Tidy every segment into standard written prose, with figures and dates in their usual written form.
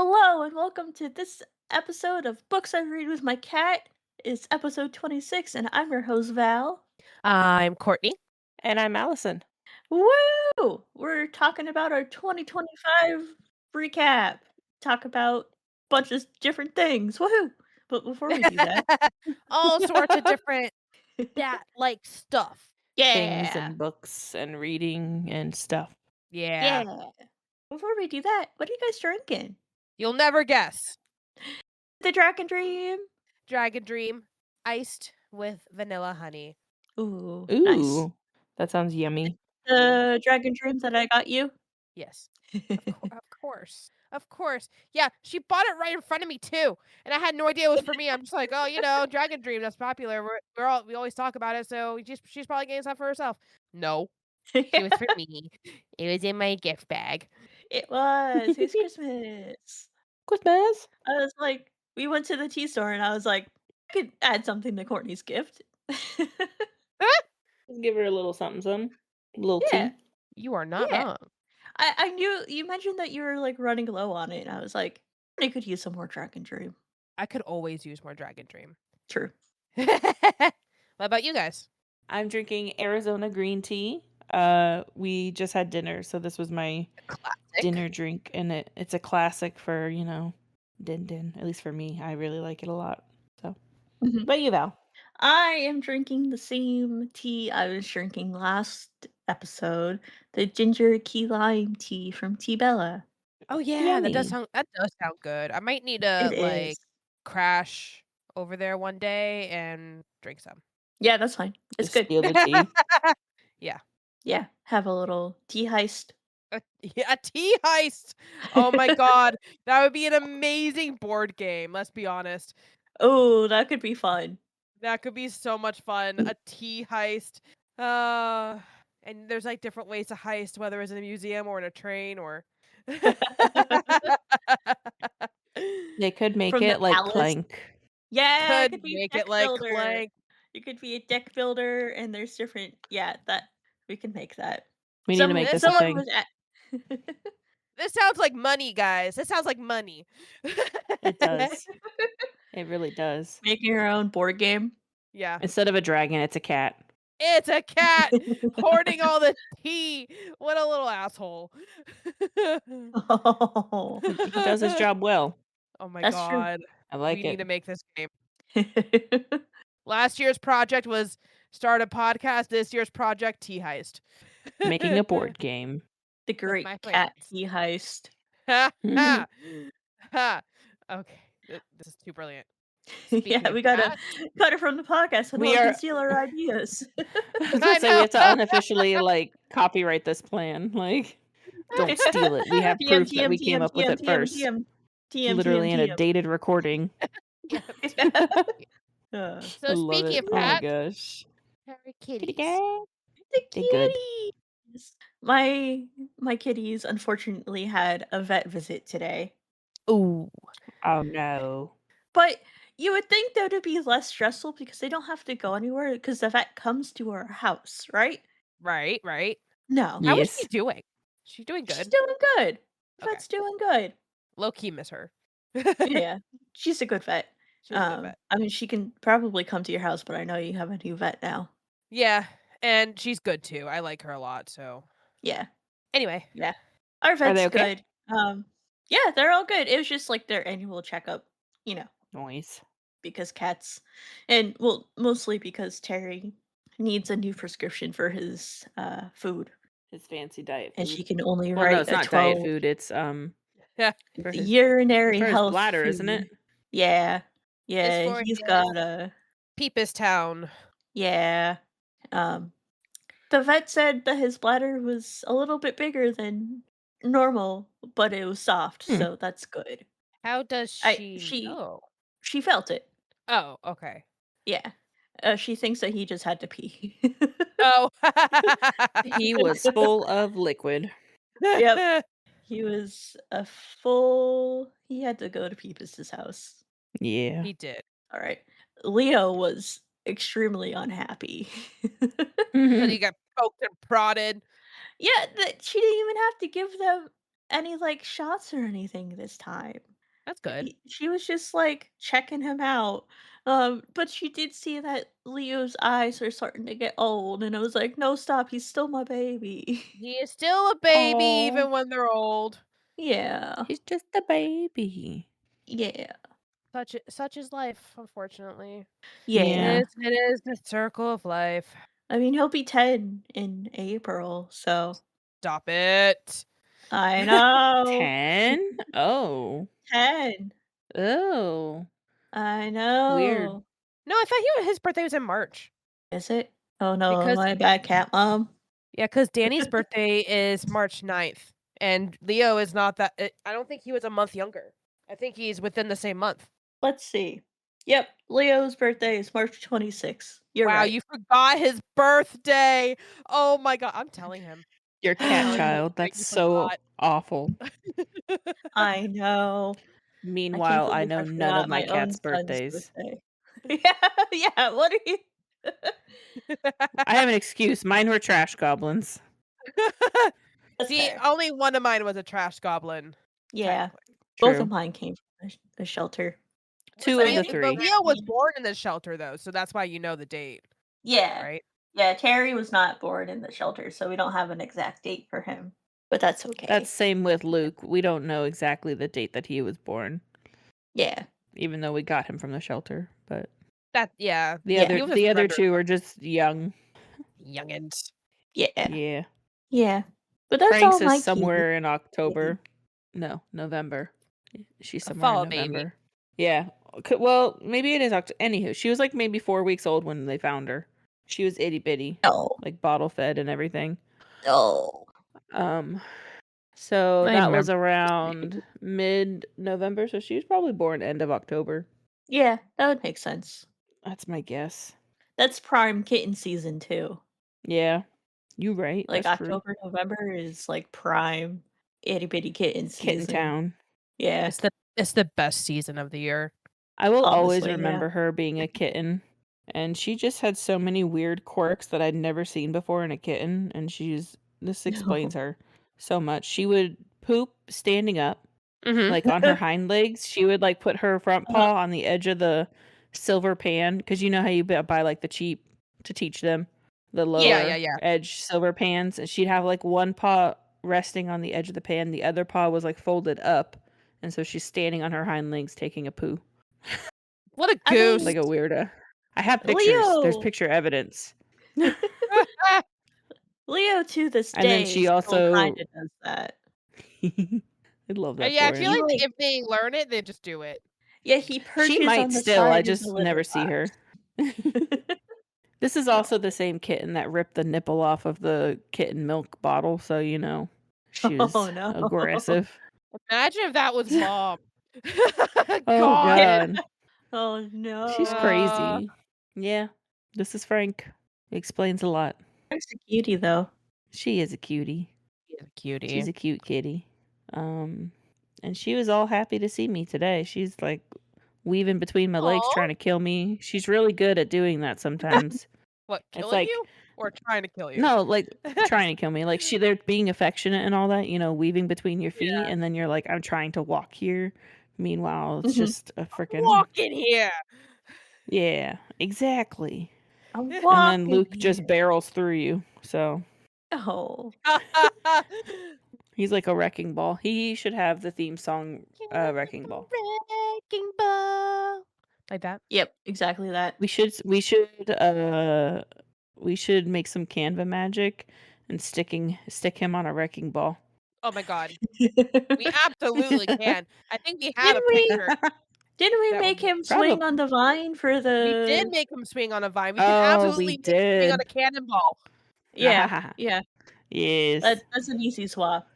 Hello and welcome to this episode of Books I Read with My Cat. It's episode 26 and I'm your host Val. I'm Courtney. And I'm Allison. Woo! We're talking about our 2025 recap. Talk about a bunch of different things. Woohoo! But before we do that, All sorts of different that stuff. Things yeah, and books and reading and stuff. Yeah. yeah. Before we do that, what are you guys drinking? You'll never guess. The Dragon Dream. Dragon Dream iced with vanilla honey. Ooh, Ooh, nice. that sounds yummy. The Dragon Dream that I got you. Yes. Of course. Of course. Yeah, she bought it right in front of me too. And I had no idea it was for me. I'm just like, oh, Dragon Dream, that's popular. We always talk about it, so she's probably getting stuff for herself. No. It was for me. It was in my gift bag. It was. It's Christmas. Christmas. I was like, we went to the tea store and I was like, I could add something to Courtney's gift. Just give her a little something. A little Yeah. tea. You are not Yeah. wrong. I knew you mentioned that you were like running low on it, and I was like, I could use some more Dragon Dream. I could always use more Dragon Dream. True. What about you guys? I'm drinking Arizona green tea. We just had dinner, so this was my Classic. dinner drink, and it's a classic for, din. At least for me. I really like it a lot. So, Mhm. what about you, Val? I am drinking the same tea I was drinking last episode, the ginger key lime tea from Tea Bella. Oh yeah, that does Yummy. sound good. I might need It to is. crash over there one day and drink some. Yeah, that's fine. It's Just good. steal the tea. Yeah. Yeah, have a little tea heist. A tea heist. Oh my god, that would be an amazing board game. Let's be honest. Oh, that could be fun. That could be so much fun. A tea heist. And there's like different ways to heist, whether it's in a museum or in a train or. They could make From the it like palace. Clank. Yeah, it Could could be a make deck it like builder. Clank. It could be a deck builder, and there's different. Yeah, that we can make that. We need to make this a Someone thing. was at. This sounds like money, guys. This sounds like money. It does. It really does. Making your own board game. Yeah. Instead of a dragon, it's a cat. It's a cat hoarding all the tea. What a little asshole. Oh, He does his job well. Oh my that's true. god. I like We need to it. make this game. Last year's project was start a podcast. This year's project, tea heist. Making a board game. The great my cat plans. tea heist. Ha ha. Ha. Okay. This is too brilliant. Speaking Yeah, of we gotta cats, cut it from the podcast so no We one are- can steal our ideas. I was gonna say we have to unofficially like copyright this plan. Like, don't steal it. We have proof that we came up with it first. Literally in a dated recording. Uh, So I love speaking it. of Oh my cats, gosh. Harry Kitty kitties. cat. the They good. kitties. My kitties unfortunately had a vet visit today. Ooh. Oh no. But you would think that would be less stressful because they don't have to go anywhere because the vet comes to our house, right? Right. No. Yeah. How is she Yes. doing? She's doing She's good. doing good. The Okay. vet's doing good. Low key miss her. Yeah. She's a good vet. She's a good vet. I mean, she can probably come to your house, but I know you have a new vet now. Yeah, and she's good too. I like her a lot. So Yeah. anyway, Yeah. Our vet's they okay? good. Yeah, they're all good. It was just like their annual checkup, Noise. because cats, and well, mostly because Terry needs a new prescription for his food, His fancy diet food. and she can only Well, write no, it's a not 12 diet food. It's for his, urinary for his health bladder, food. isn't it? Yeah. for He's his- got a Peepus Town. yeah. The vet said that his bladder was a little bit bigger than normal, but it was soft, so that's good. How does she know? She felt it. Oh, okay. Yeah. She thinks that he just had to pee. Oh. He was full of liquid. Yep. He was he had to go to Peepus's house. Yeah. He did. All right. Leo was extremely unhappy. So you got poked and prodded. Yeah, she didn't even have to give them any, like, shots or anything this time. That's good. She was just, like, checking him out, but she did see that Leo's eyes are starting to get old, and I was like, "No, stop, he's still my baby." He is still a baby Oh, even when they're old. Yeah. he's just a baby. Yeah. Such is life, unfortunately. Yeah. Yeah. It is the circle of life. I mean, he'll be 10 in April, so Stop it. I know. 10? Oh. 10. Oh. I Weird. know. No, I thought his birthday was in March. Is it? Oh, no, Because my bad, cat mom. yeah, because Danny's birthday is March 9th, and Leo is not that I don't think he was a month younger. I think he's within the same month. Let's see. Yep, Leo's birthday is March 26th. You're Wow, right. you forgot his birthday. Oh my god, I'm telling him. Your I'm cat telling him child. that That's you so awful. forgot. I know. I can't Meanwhile, I believe I know none of forgot my my own cat's son's birthdays. birthday. Yeah, yeah, what are you I have an excuse. Mine were trash goblins. That's See, fair. only one of mine was a trash goblin, Yeah. technically. Both of True. mine came from a shelter. Two But of I the think But three. Leo was Terry born in the shelter though, so that's why you know the date, Yeah. right? Yeah, Terry was not born in the shelter, so we don't have an exact date for him, but that's That's okay. same with Luke. We don't know exactly the date that he was born, Yeah. even though we got him from the shelter. But Yeah. the Yeah. He was a other surrender two are just young. youngins. Yeah. Yeah. Yeah. But that's all Frank's is my kitties. somewhere in October. No, November. She's A somewhere in fall baby. November. Yeah. Well, maybe it is October. Anywho, she was like maybe 4 weeks old when they found her. She was itty bitty, No. like bottle fed and everything. No. So I that was remember. around mid-November, so she was probably born end of October. Yeah, that would make sense. That's my guess. That's prime kitten season too. Yeah. You right. Like That's true. October, November is like prime itty bitty kitten Kitten season. Town. Yeah. It's the best season of the year. I will always Honestly, remember her being a kitten. And she just had so many weird quirks that I'd never seen before in a kitten. And this explains her so much. She would poop standing up, like on her hind legs. She would like put her front paw on the edge of the silver pan. Because you know how you buy like the cheap to teach them, the lower Yeah. edge silver pans. And she'd have like one paw resting on the edge of the pan. The other paw was like folded up. And so she's standing on her hind legs taking a poo. What a I mean, goose. Like a weirda. I have pictures. There's Leo. picture evidence. Leo to this And then day she still also kinda does that. I love that Yeah, I for feel him. He, like like if they learn it, they just do it. yeah, he She perches might on the still, I side of the just litter never see her. box. This is also the same kitten that ripped the nipple off of the kitten milk bottle, so you know she was Oh, no. aggressive. Imagine if that was mom. Oh God. god. Oh, no. She's crazy. Yeah. This is Frank. He explains a lot. Frank's a cutie, though. She is a cutie. He's a cutie. She's a cute kitty. And she was all happy to see me today. She's like weaving between my legs Aw. trying to kill me. She's really good at doing that sometimes. What, It's killing like you? Or trying to kill you? no, like trying to kill me. Like they're being affectionate and all that, weaving between your feet, Yeah. and then you're like, I'm trying to walk here. Meanwhile, it's Mhm. just a freaking Walk in here. yeah, exactly. I'm And walking then Luke just here. barrels through you. So Oh. he's like a wrecking ball. He should have the theme song Wrecking Ball. Wrecking ball. Like that? Yep, exactly that. We should make some Canva magic and stick him on a wrecking ball. Oh my god. We absolutely can. I think we have a Didn't we picture. didn't we That make would be him swing on the vine for We did the make him swing on a vine. We can Oh, absolutely we make him swing on did. a cannonball. Yeah, yeah. Yes. That's an easy swap.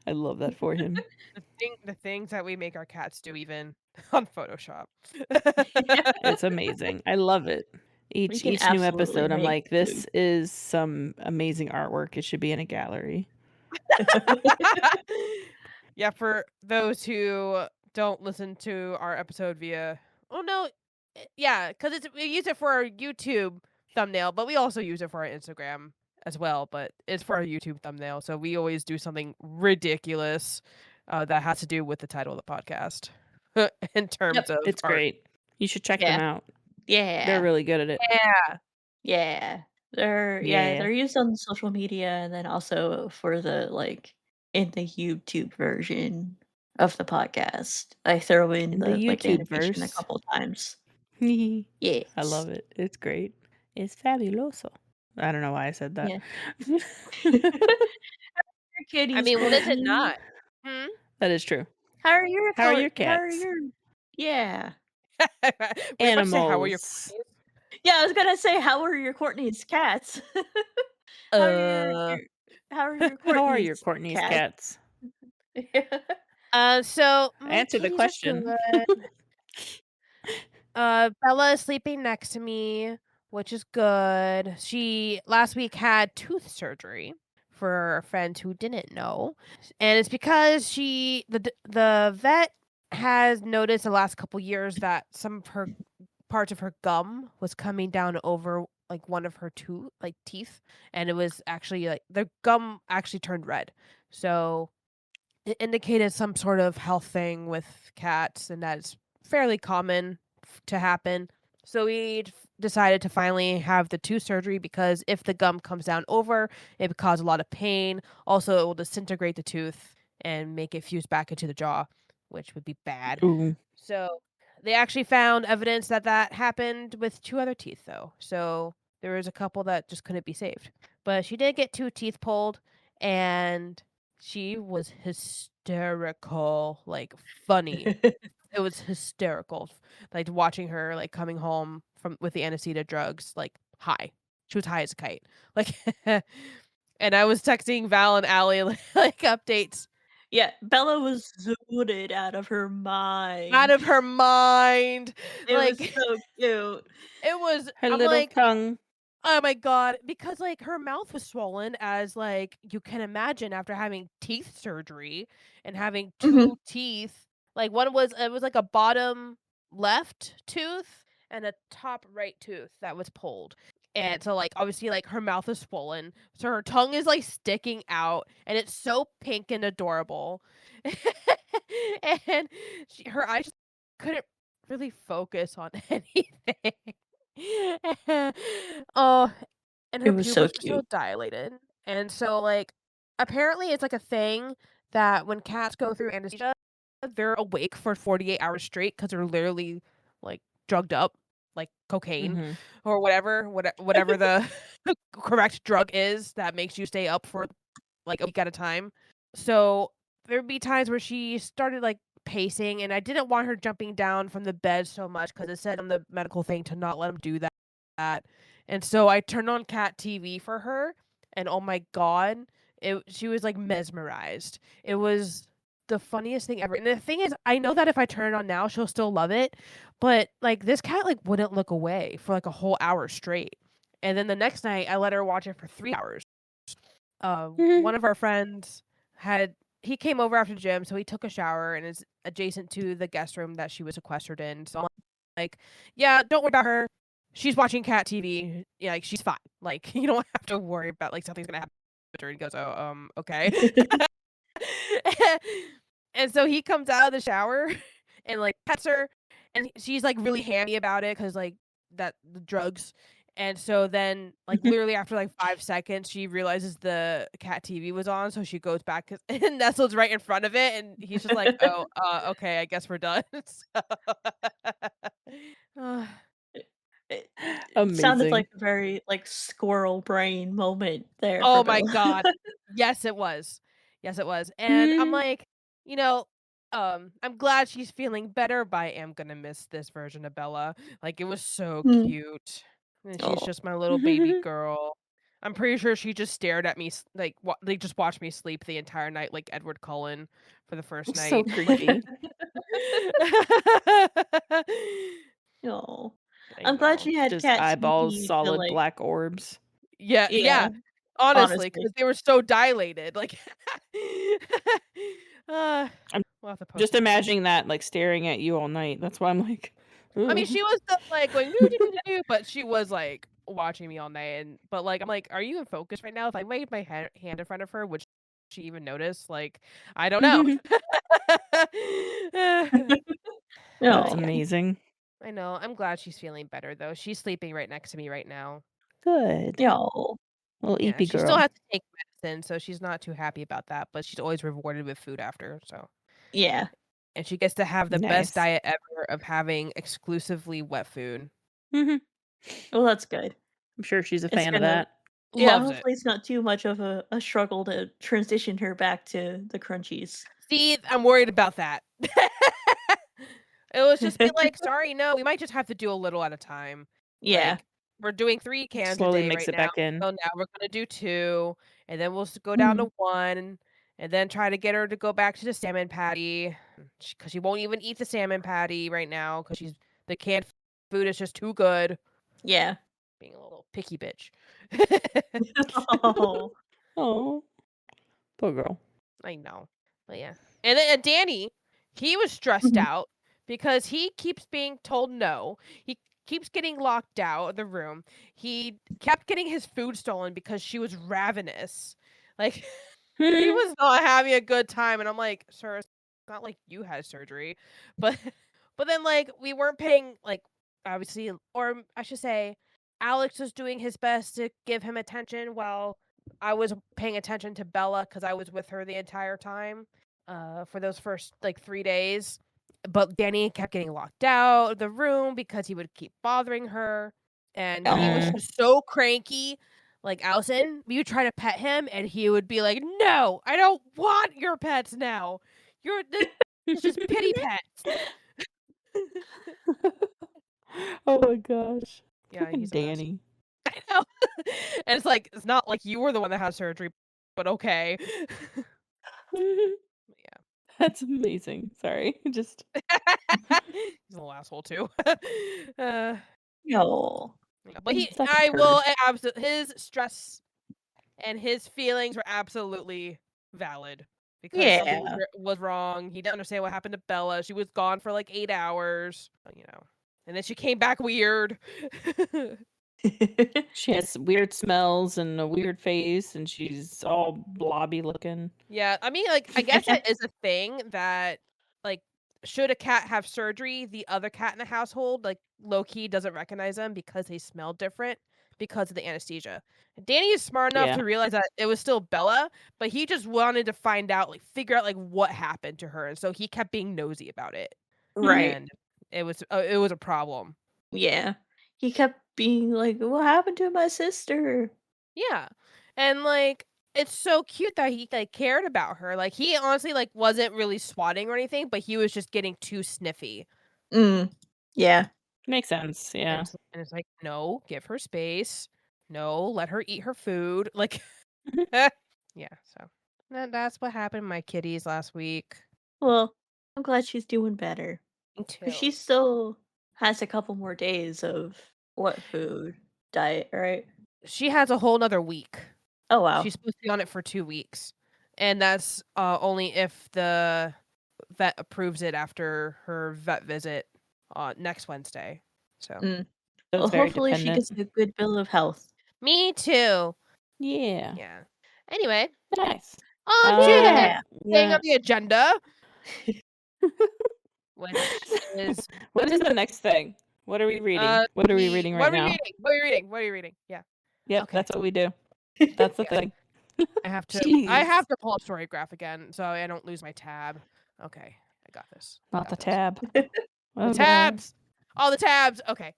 I love that for him. The things that we make our cats do even on Photoshop. It's amazing. I love it. We can Each new absolutely episode, I'm make like, this is some amazing artwork. It should be in a gallery. Yeah, for those who don't listen to our episode via yeah, because we use it for our YouTube thumbnail, but we also use it for our Instagram as well, but it's for our YouTube thumbnail. So we always do something ridiculous that has to do with the title of the podcast in terms Yep. of It's art. great. You should check them Yeah. out. Yeah. They're really good at it. Yeah. Yeah. They're Yeah. they're used on social media and then also for the in the YouTube version of the podcast. I throw in In the the the YouTube animation a verse. couple times. I Yes. love it. It's great. It's fabuloso. I don't know why I said that. Yeah. Your I kitties, mean, what is it Courtney. not? Hmm? That is true. How are your How are your How are cats? your Yeah. Were you about to say how are your Animals. Yeah, I was gonna say, how are your Courtney's cats? How are Uh, how are your How are your Courtney's Courtney's cats? so my Answer the kitties are question. good. Bella is sleeping next to me, which is good. She last week had tooth surgery for a friend who didn't know, and it's because the vet has noticed the last couple years that some of her parts of her gum was coming down over like one of her teeth, and it was actually like the gum actually turned red. So it indicated some sort of health thing with cats, and that is fairly common to happen. So we decided to finally have the tooth surgery because if the gum comes down over, it would cause a lot of pain. Also, it will disintegrate the tooth and make it fuse back into the jaw, which would be bad. Ooh. So they actually found evidence that that happened with 2 other teeth, though. So there was a couple that just couldn't be saved. But she did get 2 teeth pulled, and she was hysterical, like, funny. It was hysterical, like, watching her, like, coming home from with the anesthesia drugs, like, high. She was high as a kite. Like, and I was texting Val and Allie, like, updates. Yeah, Bella was zooted out of her mind. Out of her mind. It was Like, so cute. it was Her I'm little like, tongue. "Oh my god," because, like, her mouth was swollen as, like, you can imagine after having teeth surgery and having 2 Mhm. teeth. Like, one was it was, like, a bottom left tooth and a top right tooth that was pulled. And so, like, obviously, like, her mouth is swollen, so her tongue is, like, sticking out, and it's so pink and adorable. And her eyes just couldn't really focus on anything. Oh, and It her was so pupils were so cute. dilated. And so, like, apparently it's like a thing that when cats go through anesthesia, they're awake for 48 hours straight because they're literally like drugged up, like cocaine Mhm. or whatever the correct drug is that makes you stay up for like a week at a time. So there'd be times where she started like pacing, and I didn't want her jumping down from the bed so much because it said on the medical thing to not let them do that. And so I turned on cat TV for her, and oh my god, she was like mesmerized. It was the funniest thing ever. And the thing is, I know that if I turn it on now, she'll still love it, but like this cat like wouldn't look away for like a whole hour straight. And then the next night, I let her watch it for 3 hours. One of our friends he came over after the gym, so he took a shower and is adjacent to the guest room that she was sequestered in. So I'm like, yeah, don't worry about her. She's watching cat TV. Yeah, like she's fine. Like you don't have to worry about like something's gonna happen to her. And he goes, oh, okay. And so he comes out of the shower and like pets her, and she's like really hammy about it because like the drugs. And so then, like, literally after, like, 5 seconds, she realizes the cat TV was on, so she goes back and nestles right in front of it, and he's just like, "Oh, okay, I guess we're done." So uh, It sounded Amazing. like a very, squirrel brain moment there for oh my Bella. god. Yes, it was. Yes, it was. And I'm Mm. like, you know, I'm glad she's feeling better, but I am gonna miss this version of Bella. Like, it was so Mm. cute. And she's Aw. just my little baby girl. I'm pretty sure she just stared at me they just watched me sleep the entire night like Edward Cullen for the first So night. creepy. Aw. I I'm glad know. she had Just cat eyeballs, TV to, solid black orbs. Yeah, yeah, yeah. Honestly, honestly. because they were so dilated, like uh, I'm we'll have to post just a pic. imagining that, like, staring at you all night. That's why I'm like, I mean, "Ooh." she was just, like, going, "Doo, doo, doo, doo, doo," but she was, like, watching me all night, but like I'm like, are you in focus right now? If I waved my hand in front of her, would she even notice? Like, I don't know. That's Oh, Yeah, amazing. I know. I'm glad she's feeling better though. She's sleeping right next to me right now. Good. no. Little Yeah, eepy she still girl. has to take medicine, so she's not too happy about that. But she's always rewarded with food after. So, Yeah. and she gets to have the best Nice. diet ever of having exclusively wet food. Mhm. Well, that's good. I'm sure she's a It's fan of gonna that. Yeah, Loves it. hopefully it's not too much of a struggle to transition her back to the crunchies. See, I'm worried about that. It was just be like, sorry, no, we might just have to do a little at a time. Yeah. Like, we're doing 3 cans a Slowly day mix right it now. back in. So now we're gonna do 2, and then we'll go down Mhm. to 1, and then try to get her to go back to the salmon patty, because she won't even eat the salmon patty right now, because the canned food is just too good. Yeah. Being a little picky bitch. Oh. Oh, poor girl. I know. But yeah. And then Danny, he was stressed Mhm. out because he keeps being told no. He keeps getting locked out of the room. He kept getting his food stolen because she was ravenous. Like he was not having a good time, and I'm like, sir, it's not like you had surgery. But but then like we weren't paying like obviously, or I should say Alex was doing his best to give him attention while I was paying attention to Bella because I was with her the entire time for those first like 3 days. But Danny kept getting locked out of the room because he would keep bothering her. And he was Oh. just so cranky. Like Allison, you try to pet him, and he would be like, "No, I don't want your pets now. This is just pity pets." Oh my gosh. Yeah, Fucking he's a mess. Danny. I know. And it's like it's not like you were the one that had surgery, but okay. Yeah. That's amazing. Sorry. Just He's a little asshole too. uh, No. yeah, but it's like a I turd. will absolutely his stress and his feelings were absolutely valid because something Yeah. was wrong. He didn't understand what happened to Bella. She was gone for like 8 hours, and then she came back weird. She has weird smells and a weird face, and she's all blobby looking. Yeah, I mean, like, I guess that is a thing that, like, should a cat have surgery, the other cat in the household, like, low key doesn't recognize them because they smell different because of the anesthesia. Danny is smart enough Yeah. to realize that it was still Bella, but he just wanted to find out, like, figure out, like, what happened to her, and so he kept being nosy about it, Right. and it was a problem. Yeah. He kept being like, "What happened to my sister?" Yeah. And like it's so cute that he like cared about her. Like he honestly like wasn't really swatting or anything, but he was just getting too sniffy. Mm. Yeah. Makes sense. Yeah. And it's like, no, give her space. No, let her eat her food. Like yeah, so that's what happened to my kitties last week. Well, I'm glad she's doing better. Me 'Cause too. she still has a couple more days of what food diet, right? She has a whole nother week. Oh, wow. She's supposed to be on it for 2 weeks. And that's only if the vet approves it after her vet visit next Wednesday. So Mm. So Well, it's very hopefully she dependent. gets a good bill of health. me too. Yeah. Yeah. Anyway, Nice. on to the next Yeah. thing on Yeah. the agenda, which is What is the next thing? What are we reading? What are we reading what right are we now? reading? What are you reading? What are you reading? Yeah. Yep, Okay. that's what we do. That's the Yeah. thing. I have Jeez. to pull up Storygraph again so I don't lose my tab. Okay. I got this. Not Got the this. tab. The Oh god. tabs. All the tabs. Okay.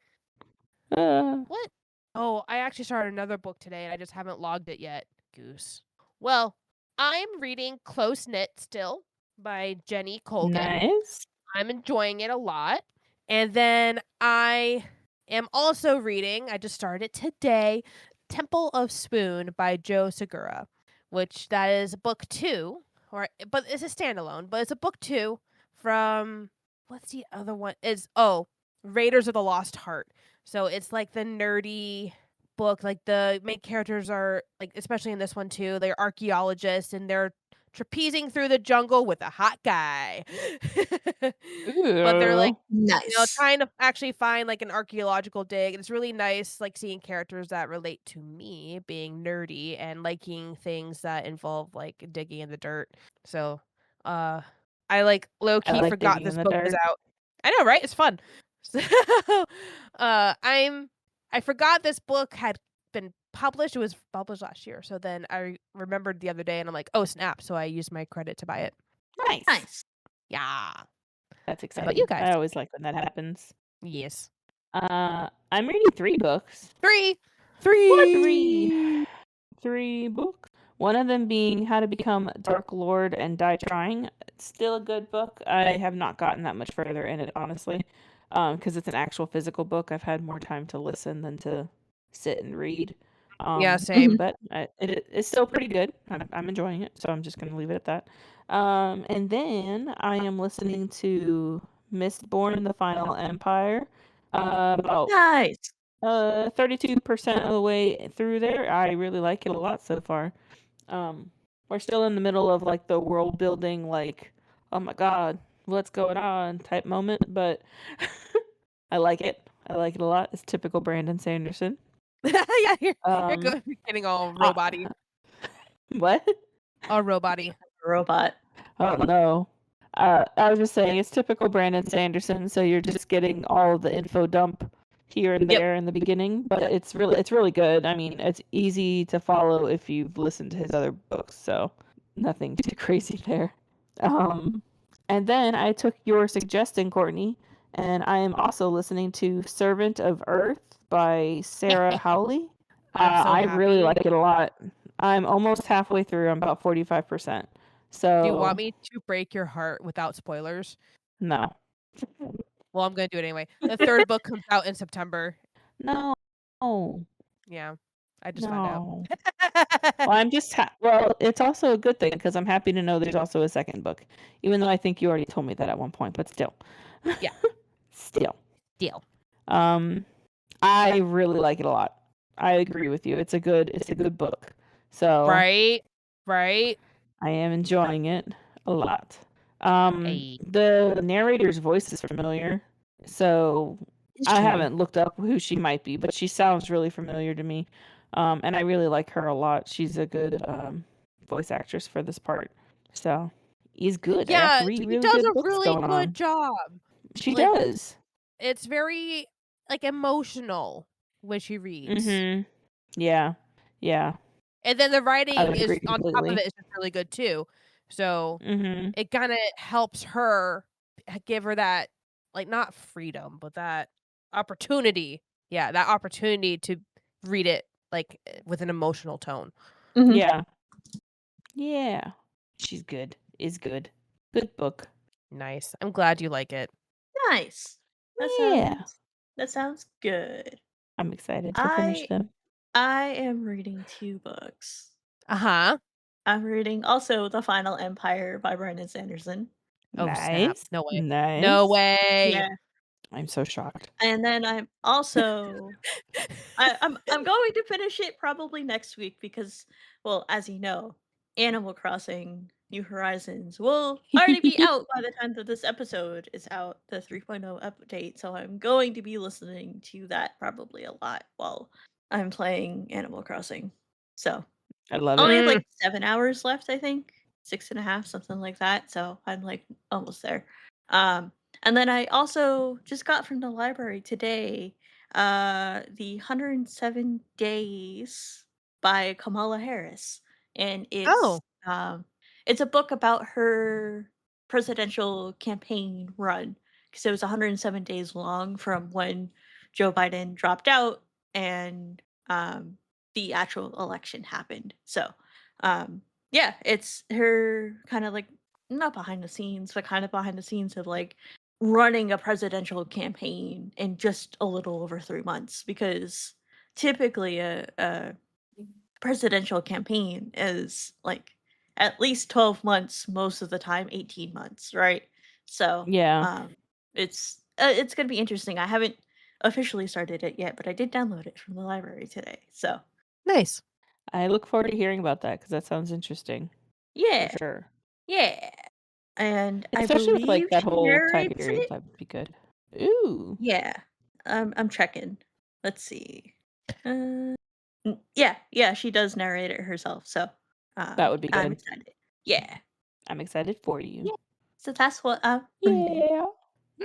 Uh, What? Oh, I actually started another book today and I just haven't logged it yet. Goose. Well, I'm reading Close Knit still by Jenny Colgan. nice. I'm enjoying it a lot. And then I am also reading, I just started it today, Temple of Swoon by Joe Segura, which that is book 2, but it's a standalone, but it's a book 2 from what's the other one? Raiders of the Lost Heart. So it's like the nerdy book, like the main characters are like especially in this one too, they're archaeologists and they're trapezing through the jungle with a hot guy. But they're like, Ooh. Nice. trying to actually find like an archaeological dig. And it's really nice, like seeing characters that relate to me, being nerdy and liking things that involve like digging in the dirt. So, I like low I key like forgot digging in this the book was dirt. out. I know, right? It's fun. So, I forgot this book had been published. It was published last year. So then I remembered the other day, and I'm like, oh snap! So I used my credit to buy it. Nice. Nice. Yeah. That's How about you exciting. guys? I always like when that happens. Yes. I'm reading 3 books. 3. Three books. One of them being How to Become Dark Lord and Die Trying. It's still a good book. I have not gotten that much further in it, honestly, because it's an actual physical book. I've had more time to listen than to sit and read. Yeah, same. But it's still pretty good. I'm enjoying it, so I'm just going to leave it at that. And then I am listening to Mistborn: The Final Empire. About Nice. 32% of the way through there. I really like it a lot so far. We're still in the middle of like the world building, like, oh my god, what's going on type moment, but I like it. I like it a lot. It's typical Brandon Sanderson. Yeah, you're Um, good. You're getting all uh, robot-y. what? All robot-y. Robot. Oh no. I was just saying it's typical Brandon Sanderson, so you're just getting all of the info dump here and Yep. there in the beginning, but it's really good. I mean, it's easy to follow if you've listened to his other books, so nothing too crazy there. And then I took your suggestion, Courtney, and I am also listening to Servant of Earth by Sarah Hawley. I'm so I really happy. like it a lot. I'm almost halfway through. I'm about 45%. Do you want So me to break your heart without spoilers? no. Well, I'm gonna do it anyway. The 3rd book comes out in September. No. Yeah, I just found out. No. Well, I'm just well, it's also a good thing because I'm happy to know there's also a second book, even though I think you already told me that at one point, but still. Yeah. Still. Deal. I really like it a lot. I agree with you. It's a good book. So Right? Right? I am enjoying it a lot. Hey. The narrator's voice is familiar, so Is I she? haven't looked up who she might be, but she sounds really familiar to me. And I really like her a lot. She's a good voice actress for this part. So he's good. I got Yeah, 3 she really does good a books really going good on. job. She Like, does. it's very, like, emotional when she reads. Mhm. Yeah. Yeah. And then the I writing would is agree on top of completely. it is just really good too. So, Mhm. it kinda helps her give her that, like, not freedom, but that opportunity. Yeah, that opportunity to read it, like, with an emotional tone. Mhm. Yeah. Yeah. She's good. Is good. Good book. Nice. I'm glad you like it. Nice. That Yeah. sounds good. I'm excited to finish I them. I am reading 2 books. Uh-huh. I'm reading also The Final Empire by Brandon Sanderson. Oh, snap. Nice. No way. No Nice. way. Yeah. I'm so shocked. And then I'm also I'm going to finish it probably next week because, well, as you know, Animal Crossing New Horizons will already be out by the time that this episode is out, the 3.0 update. So I'm going to be listening to that probably a lot while I'm playing Animal Crossing. So I love only it. have like 7 hours left, I think. 6.5, something like that. So I'm like almost there. Um, and then I also just got from the library today the 107 Days by Kamala Harris. And Oh. it's a book about her presidential campaign run because it was 107 days long from when Joe Biden dropped out and the actual election happened. So, yeah, it's her kind of like not behind the scenes, but kind of behind the scenes of like running a presidential campaign in just a little over 3 months because typically a presidential campaign is like at least 12 months, most of the time 18 months, right? So, Yeah. it's gonna be interesting. I haven't officially started it yet, but I did download it from the library today. So, Nice. I look forward to hearing about that because that sounds interesting. Yeah, for sure. yeah. And I Especially with believe like that she whole time narrates period, it. that would be good. Ooh, Yeah. I'm checking. Let's see. Uh, yeah, she does narrate it herself. So, that would be I'm good. excited. Yeah. I'm excited for you. Yeah. So that's what I'm reading. Yeah.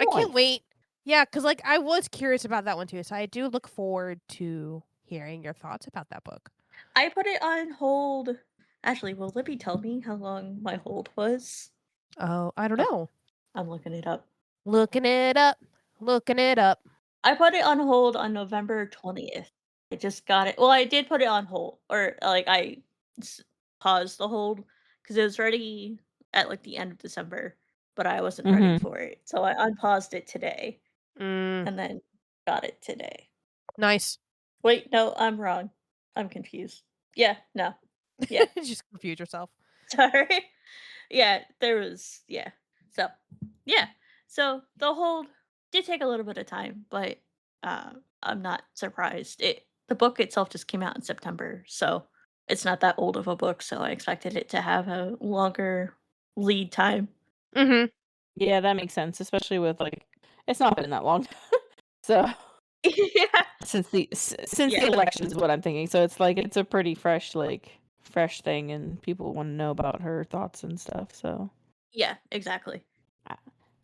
I can't Nice. wait. Yeah, because like I was curious about that one too, so I do look forward to hearing your thoughts about that book. I put it on hold. Actually, will Libby tell me how long my hold was? Oh, I don't Oh, know. I'm looking it up. Looking it up. Looking it up. I put it on hold on November 20th. I just got it. Well, I did put it on hold, or like paused the hold because it was ready at like the end of December, but I wasn't ready Mhm. for it. So I unpaused it today Mm, and then got it today. nice. Wait, no, I'm wrong. I'm confused. Yeah, no. Yeah, Just confuse yourself. sorry. Yeah, there was, yeah. So, yeah. So the hold did take a little bit of time, but I'm not surprised. The book itself just came out in September, so it's not that old of a book, so I expected it to have a longer lead time. Mm-hmm. Yeah, that makes sense, especially with like it's not been that long. So Yeah. since the Yeah. election is what I'm thinking. So it's like it's a pretty fresh thing, and people want to know about her thoughts and stuff. So Yeah, exactly. I,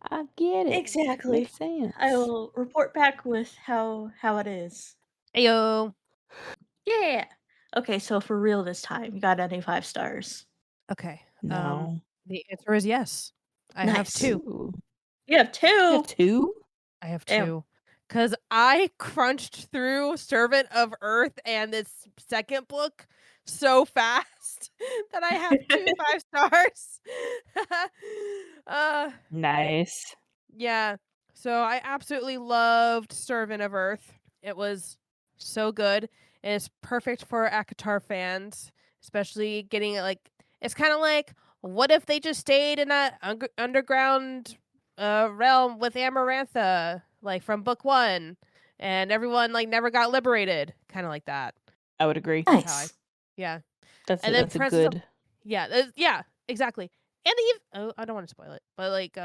I get it. Exactly. Makes I sense. will report back with how it is. Ayo. Yeah. Okay, so for real this time, you got any 5 stars? Okay. No. The answer is yes. I have Nice. two. Ooh. You have You have 2? two? I have Damn. two. Because I crunched through Servant of Earth and this second book so fast that I have two 5 stars. uh, Nice. yeah. So I absolutely loved Servant of Earth. It was so good. And it's perfect for ACOTAR fans, especially getting it like it's kind of like what if they just stayed in that underground realm with Amarantha, like from book 1, and everyone like never got liberated, kind of like that. I would agree. That's how I Nice. yeah. That's And then a Princess of good. yeah, exactly. And I don't want to spoil it, but like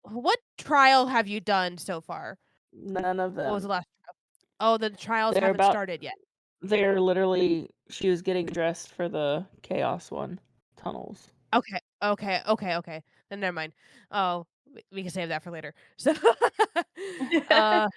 what trial have you done so far? None of What was the them. last trial? Oh, the trials They're haven't about. started yet. They're literally. She was getting dressed for the chaos one. Tunnels. Okay. Then never mind. Oh, we can save that for later. So, uh,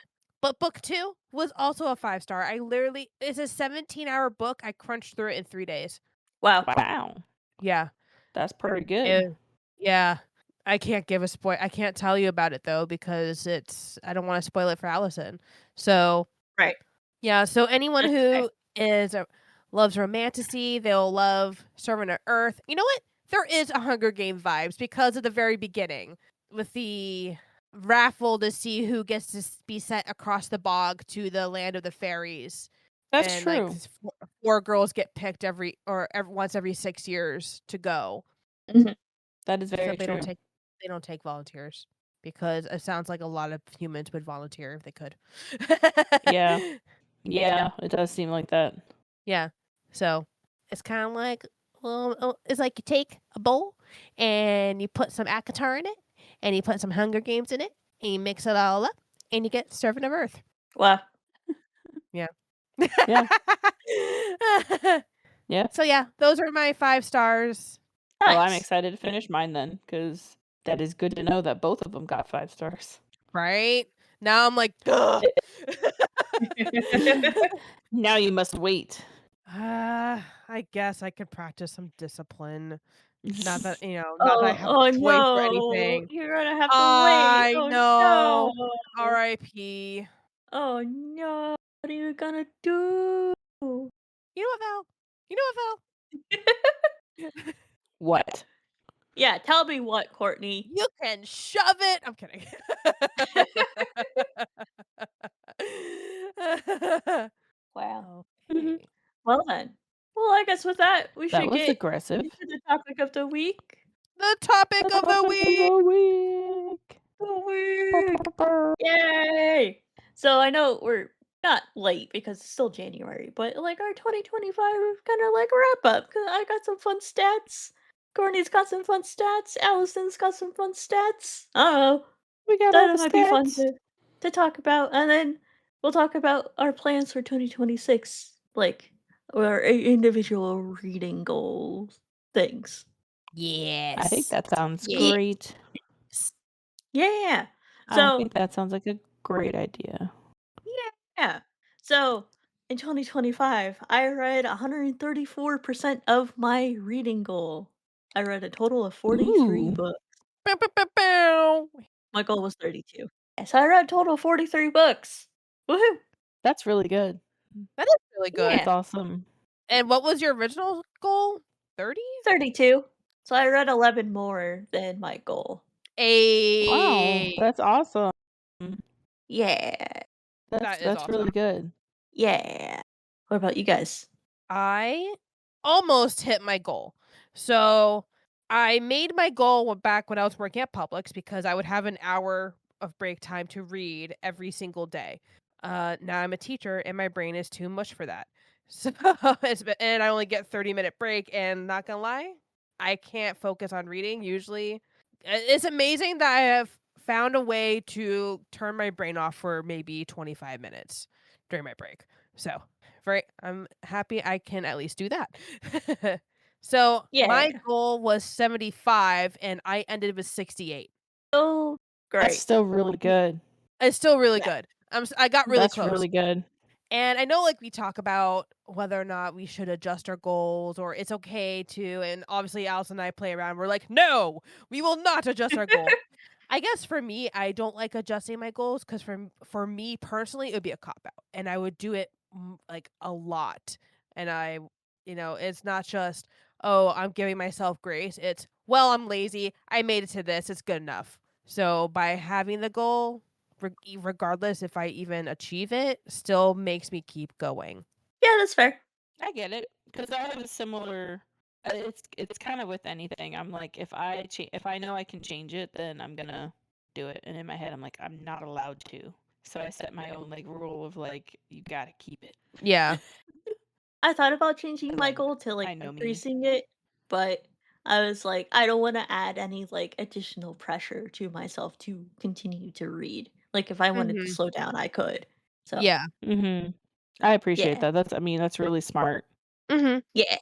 but book 2 was also a 5 star. I literally it's a 17-hour book. I crunched through it in 3 days. Wow. Wow. Yeah. That's pretty good. It, yeah. I can't give a spoil. I can't tell you about it though because I don't want to spoil it for Allison. So, Right. yeah, so anyone That's okay. who loves romantasy, they'll love Servant of Earth. You know what? There is a Hunger Game vibes because of the very beginning with the raffle to see who gets to be sent across the bog to the land of the fairies, That's and like true. four girls get picked once every 6 years to go. Mhm. That is very Except true. they don't take volunteers because it sounds like a lot of humans would volunteer if they could. Yeah. Yeah, it does seem like that. Yeah. So it's kind of like, well, it's like you take a bowl and you put some ACOTAR in it and you put some Hunger Games in it and you mix it all up and you get Servant of Earth. Wow. Yeah. Yeah. Yeah. So yeah, those are my 5 stars. Well, I'm Nice. excited to finish mine then, because that is good to know that both of them got 5 stars. Right? Now I'm like, duh. Now you must wait. I guess I could practice some discipline. Not that, not that I Oh, have oh a choice or no. anything. You're gonna have to wait. I Oh know. no. R.I.P. Oh no. What are you gonna do? You know what, Val? You know what, Val? What? Yeah, tell me what, Courtney. You can shove it. I'm kidding. Wow. Mhm. Okay. Well then. Well, I guess with that, we That should was get aggressive. into the topic of the week. The topic The of the topic of week. the week. The Brr, week. brr, brr. Yay! So I know not late because it's still January, but like our 2025 kind of like wrap up. 'Cause I got some fun stats. Courtney's got some fun stats. Allison's got some fun stats. Oh, We got all that the might be fun stats. to talk about, and then we'll talk about our plans for 2026, like our individual reading goals things. I think Yes. that sounds Yeah, great. yeah. I So think that sounds like a great idea. yeah. So in 2025, I read 134% of my reading goal. I read a total of 43 Ooh, books. Bow, bow, bow, bow. My goal was 32. Yes, I read a total of 43 books. Woohoo! that's really good. That is really That's good. Yeah, awesome. And what was your original goal? 30? 32. So I read 11 more than my goal. Wow, A that's awesome. Yeah. That's That is that's really awesome. good. Yeah. What about you guys? I almost hit my goal. So I made my goal back when I was working at Publix because I would have an hour of break time to read every single day. Now I'm a teacher and my brain is too much for that. So and I only get 30-minute break and not gonna lie, I can't focus on reading usually. It's amazing that I have found a way to turn my brain off for maybe 25 minutes during my break. So I'm happy I can at least do that. So, my Yeah. goal was 75 and I ended with 68. Oh, That's great. still really good. It's still really Yeah. good. I got really That's close. really good. And I know, like, we talk about whether or not we should adjust our goals or it's okay to, and obviously Alice and I play around. We're like, "No, we will not adjust our goal." I guess for me, I don't like adjusting my goals because for me personally, it would be a cop out, and I would do it like a lot. And it's not just I'm giving myself grace. It's I'm lazy. I made it to this. It's good enough. So by having the goal, regardless if I even achieve it, still makes me keep going. Yeah, that's fair. I get it because I have a similar. It's kind of with anything. I'm like, if I know I can change it, then I'm gonna do it. And in my head, I'm like, I'm not allowed to. So I set my own like rule of like, you gotta keep it. Yeah. I thought about changing 'Cause my goal to, like, I know me. increasing it, but I was like, I don't wanna add any, like, additional pressure to myself to continue to read. Like, if I wanted to Mhm. slow down, I could. So, Yeah. Mhm. I appreciate yeah. that. I mean, that's really smart. Mhm. Yeah.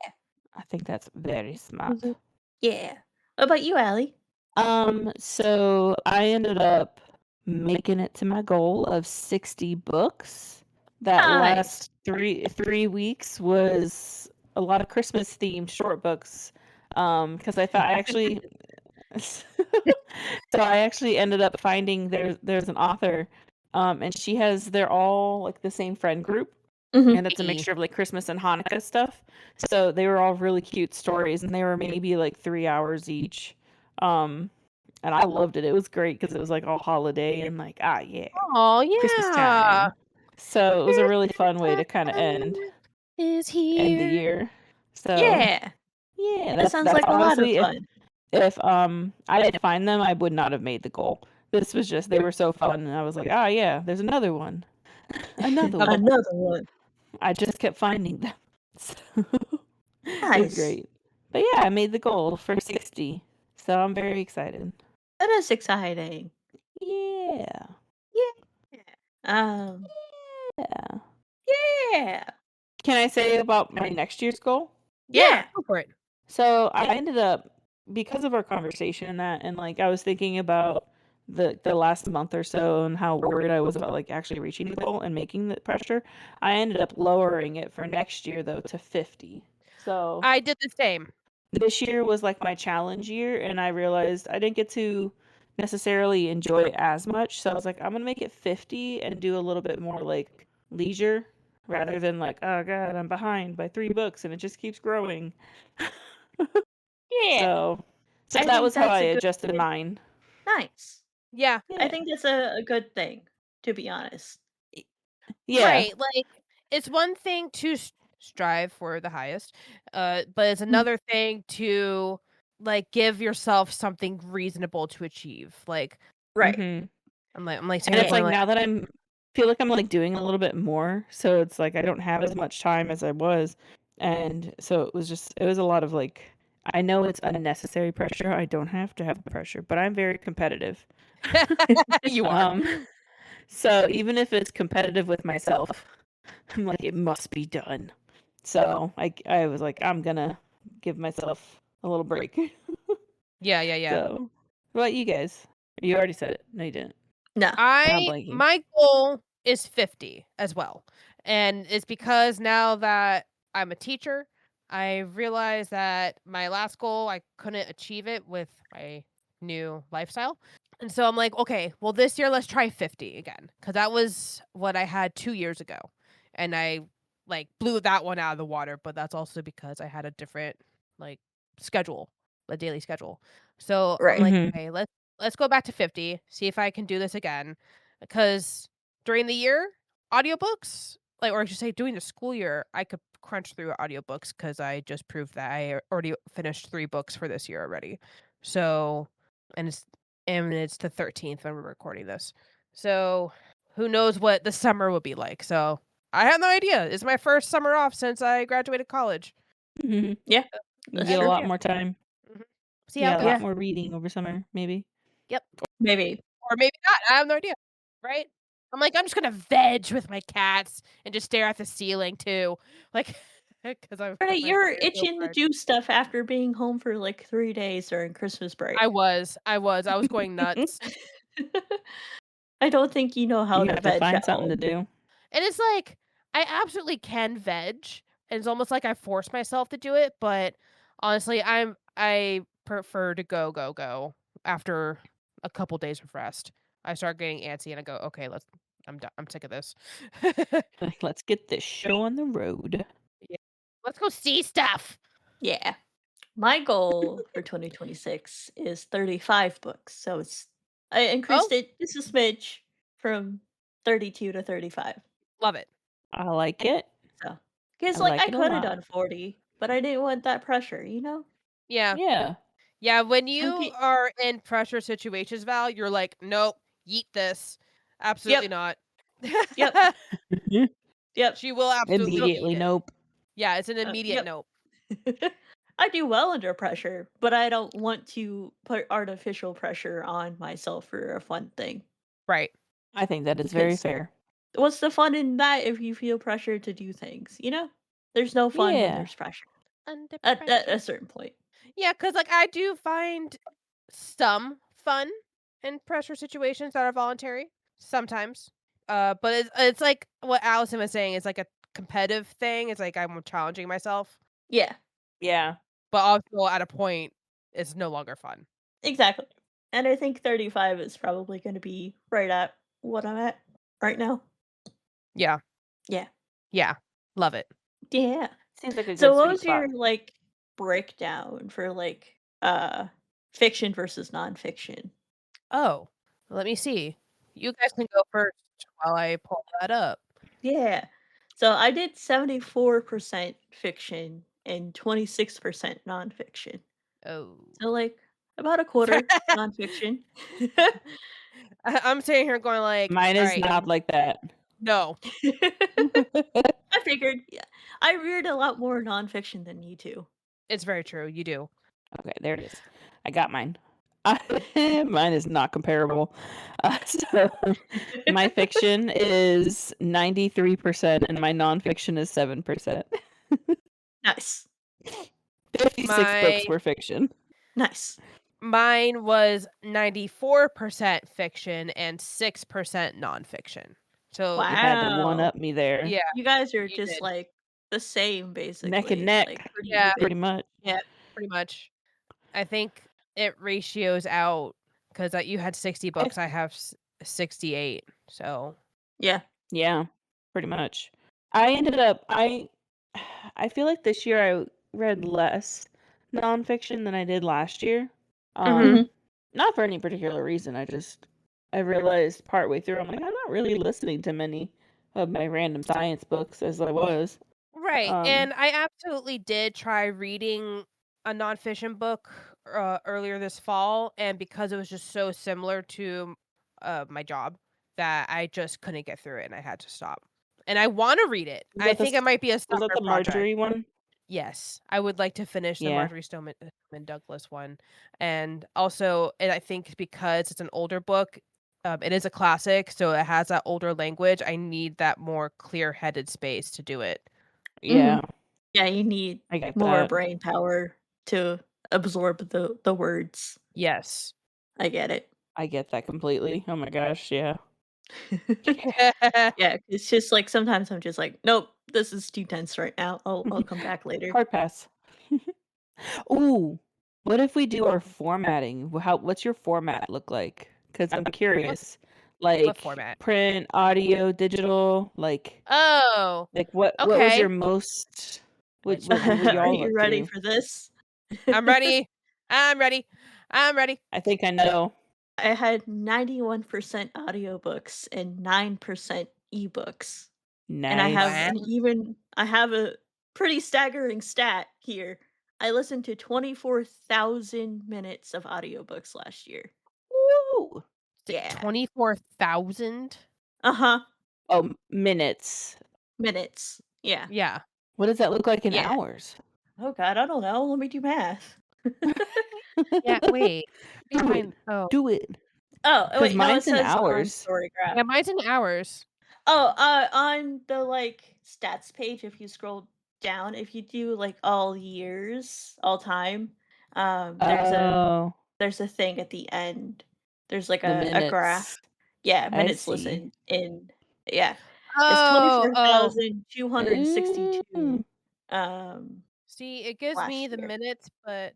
I think that's very smart. Mhm. Yeah. What about you, Allie? So I ended up making it to my goal of 60 books. That Nice. last three weeks was a lot of Christmas themed short books. Because I thought I actually so I actually ended up finding there's an author, and they're all like the same friend group, Mhm. and it's a mixture of like Christmas and Hanukkah stuff. So they were all really cute stories, and they were maybe like 3 hours each. Um, and I loved it. It was great because it was like all holiday and like yeah, Oh, Christmas yeah. time. So it was a really fun way Christmas to kind of time is end the here. year. So Yeah. yeah, That sounds that's like a lot of honestly fun. if I didn't find them, I would not have made the goal. This was just they were so fun, and I was like, yeah, there's another one, another Another one. one. Another one. I just kept finding them. So it was Nice. great. But yeah, I made the goal for 60. So I'm very excited. That is exciting. Yeah. Yeah. Um, Yeah. yeah. Can I say about my next year's goal? Yeah, Yeah. go for it. So I ended up because of our conversation and that, and like I was thinking about the last month or so and how worried I was about like actually reaching the goal and making the pressure. I ended up lowering it for next year though to 50. So I did the same. this year was like my challenge year, and I realized I didn't get to necessarily enjoy it as much. So I was like, I'm gonna make it 50 and do a little bit more like leisure rather than like, oh god, I'm behind by 3 books and it just keeps growing. Yeah. So I that think was how I that's a good adjusted mine. nice. Yeah. I Yeah. think that's a good thing, to be honest. Yeah. Right, like, it's one thing to strive for the highest, but it's Mhm. another thing to, like, give yourself something reasonable to achieve, like, Right. Mhm. I'm like to And your it's Yeah. point, like like feel like I'm, like, doing a little bit more, so it's like I don't have as much time as I was, and so it was a lot of, like, I know it's unnecessary pressure, I don't have to have the pressure, but I'm very competitive. You are. Um, so even if it's competitive with myself, I'm like, "It must be done." So, I was like, "I'm gonna give myself a little break." Yeah. So, what about you guys? You already said it. No, you didn't. No. I'm blanking. My goal is 50 as well. And it's because now that I'm a teacher, I realized that my last goal, I couldn't achieve it with my new lifestyle. And so I'm like, okay, well, this year let's try 50 again. Cause that was what I had 2 years ago. And I like blew that one out of the water. But that's also because I had a different like schedule, a daily schedule. So I'm Right. like, Mhm. okay, let's go back to 50, see if I can do this again. Because during the year, audiobooks, like, or I should say during the school year, I could crunch through audiobooks because I just proved that I already finished 3 books for this year already. So, and it's the 13th when we're recording this. So, who knows what the summer will be like. So, I have no idea. It's my first summer off since I graduated college. Mhm. Yeah, You I that's get a have no true. lot idea. more time. Mhm. See how it Yeah, a goes. lot Yeah, more reading over summer, maybe. Yep. maybe. Or maybe not. I have no idea. Right? I'm like, I'm just gonna veg with my cats and just stare at the ceiling too. Like, because I'm Right, my you're brain is so itching to fried. do stuff after being home for, like, 3 days during Christmas break. I was going nuts. I don't think you know how You to have to veg find at something to home. do. And it's like, I absolutely can veg, and it's almost like I force myself to do it, but honestly, I prefer to go after a couple days of rest. I start getting antsy and I go, "Okay, I'm done. I'm sick of this." Like, let's get this show on the road. Yeah. Let's go see stuff. Yeah. My goal for 2026 is 35 books, so I increased Oh, it just a smidge from 32 to 35. love it. I like it. So, I because like, like I it a could have lot. done 40, but I didn't want that pressure, you know? Yeah. Yeah. Yeah, when And you pe are in pressure situations, Val, you're like, "Nope, yeet this. Absolutely Yep, not." yep, yep. She will absolutely So yeet Immediately, it. nope. Yeah, it's an immediate yep. nope. I do well under pressure, but I don't want to put artificial pressure on myself for a fun thing. Right. I think that is very Because fair. what's the fun in that if you feel pressure to do things, you know? There's no fun when Yeah. there's pressure Under at a pressure. certain point. Yeah, because like, I do find some fun in pressure situations that are voluntary, sometimes. But it's like what Allison was saying, it's like a competitive thing, it's like I'm challenging myself, Yeah, Yeah. but also at a point, it's no longer fun. exactly. And I think 35 is probably going to be right at what I'm at right now. Yeah. Yeah. Yeah. Love it. Yeah. Seems like a So good what sweet was your spot. like breakdown for like fiction versus nonfiction? Oh, let me see. You guys can go first while I pull that up. Yeah. So I did 74% fiction and 26% nonfiction. Oh. So like about a quarter nonfiction. I'm sitting here going like, Mine is "Alright, not like that. no." I figured, yeah. I read a lot more nonfiction than you two. It's very true, you do. Okay, there it is. I got mine. Mine is not comparable. So my fiction is 93% and my nonfiction is 7%. Nice. 56 My books were fiction. Nice. Mine was 94% fiction and 6% nonfiction. So, You had to one Wow. up me there. yeah, You guys are you just did. like the same Neck and basically, like neck, pretty Yeah, even. pretty much. Yeah. pretty much. I think it ratios out 'cause, you had 60 I books, I have 68, so Yeah. Yeah, pretty much. I ended up I feel like this year I read less nonfiction than I did last year. Mhm. Um, not for any particular reason. I realized partway through I'm like I'm not really listening to many of my random science books as I was. Right, Um, and I absolutely did try reading a nonfiction book, earlier this fall, and because it was just so similar to, my job, that I just couldn't get through it and I had to stop. And I want to read it. Was I that the think it might be a was that summer the project. Marjorie one? Yes, I would like to finish the Yeah. Marjorie Stoneman Douglas one, and also, and I think because it's an older book, it is a classic, so it has that older language. I need that more clear-headed space to do it. Yeah. Yeah, you need I get more that. brain power to absorb the words. Yes. I get it. I get that completely. Oh my gosh, yeah. Yeah, it's just like sometimes I'm just like, nope, this is too tense right now. I'll come back later. Hard pass. Ooh, what if we do our formatting? What's your format look like? Because I'm curious. Like format? print, audio, digital, Oh, what was okay. your most what Which what, one? what Are y'all you up ready to? for this? I'm ready. I'm ready. I'm ready. I think I know. I had 91% audiobooks and 9% ebooks. And I have Nice. I have a pretty staggering stat here. I listened to 24,000 minutes of audiobooks last year. Woo! Yeah. 24,000? Uh-huh. Oh, minutes. Minutes. Yeah. Yeah. What does that look like in Yeah. hours? Oh god, I don't know. Let me do math. Yeah, wait. Let me Do it. find Do it. Oh, 'Cause wait, no, it mine's in says on hours. Storygraph. Yeah, mine's in hours. Oh, on the like stats page, if you scroll down, if you do like all years, all time, Oh, there's a thing at the end. There's like the a graph. minutes. Yeah, I minutes see. listened in yeah. It's Oh. 24,262 Ooh. See, it gives me last the year. minutes, but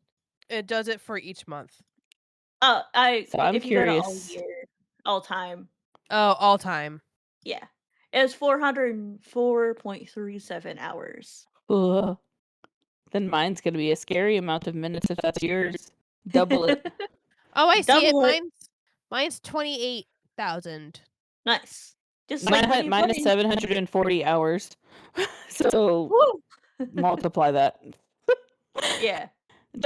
it does it for each month. Oh, So I'm if you go to all curious. year, all time, Oh, all time. yeah. It was 404.37 hours. Ugh. Then mine's gonna be a scary amount of minutes if that's yours. Double it. Oh, I see it. Double it. Mine's 28,000. Nice. Just like when you Mine put is in 740 hours. So woo! multiply that. Yeah.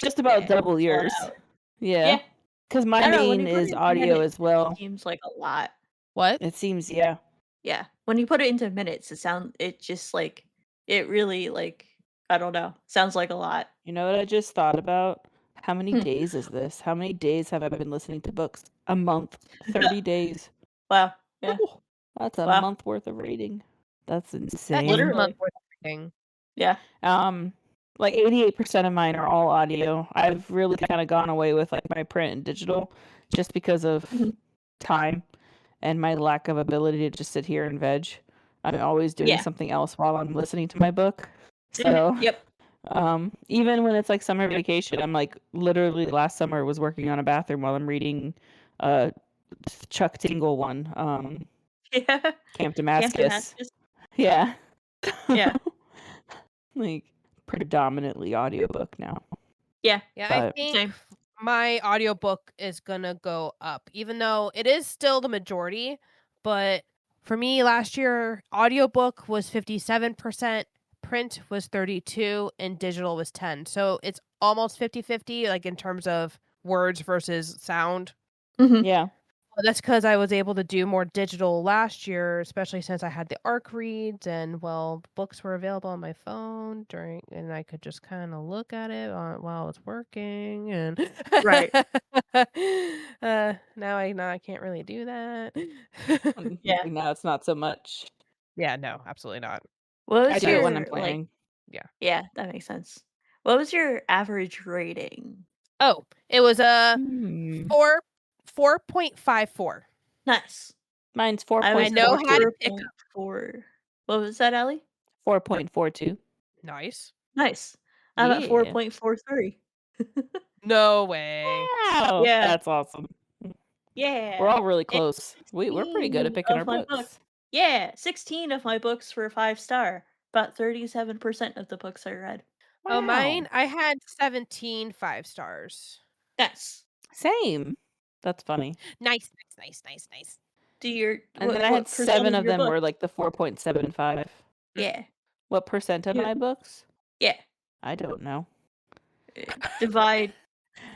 Just about Yeah. double It's a lot of yours. hours. Yeah. Yeah. Because my I don't know, when main you put is it into audio minutes, as it well. seems like a lot. What? It seems, yeah. Yeah. When you put it into minutes, it just like it really like I don't know, sounds like a lot. You know what I just thought about? How many Hmm. days is this? How many days have I been listening to books? A month. 30 days. Wow. Yeah. Ooh, that's a Wow. month worth of reading. That's That is insane. a Literally. month worth of reading. Yeah. Like 88% of mine are all audio. I've really kind of gone away with like my print and digital just because of Mhm. time and my lack of ability to just sit here and veg. I'm always doing Yeah. something else while I'm listening to my book. So, Yep. even when it's like summer vacation, I'm like literally last summer was working on a bathroom while I'm reading Chuck Tingle one, Yeah. Camp Camp Damascus. Damascus. Yeah. Yeah. Like predominantly audiobook now. Yeah. Yeah, I But think Same. my audiobook is gonna go up, even though it is still the majority. But for me, last year, audiobook was 57%, print was 32, and digital was 10. So it's almost 50-50, like in terms of words versus sound. Mhm. yeah. Well, that's because I was able to do more digital last year, especially since I had the ARC reads and, well, books were available on my phone and I could just kind of look at it while I was working. And Right. now I can't really do that. Yeah. Now it's not so much. Yeah, no, absolutely not. What I was do it when I'm your like planning. yeah, that makes sense. What was your average rating? Oh, it was a Hmm. 4.54. Nice. Mine's I was I at know how to 4.42. pick up. 4.4. What was that, Ellie? 4.42. Nice. Nice. I'm at Yeah. 4.43. No way. Wow. Yeah. That's awesome. Yeah. We're all really And close. We're pretty good at 16 picking our of my books. books. Yeah, 16 of my books were 5-star. About 37% of the books I read. Oh, Wow. mine, I had 17 5 stars. Yes. Same. That's funny. Nice. Do your And then I had what percent 7 of of your them book? were like the 4.75. Yeah. What percent of You my books? yeah. I don't know. Divide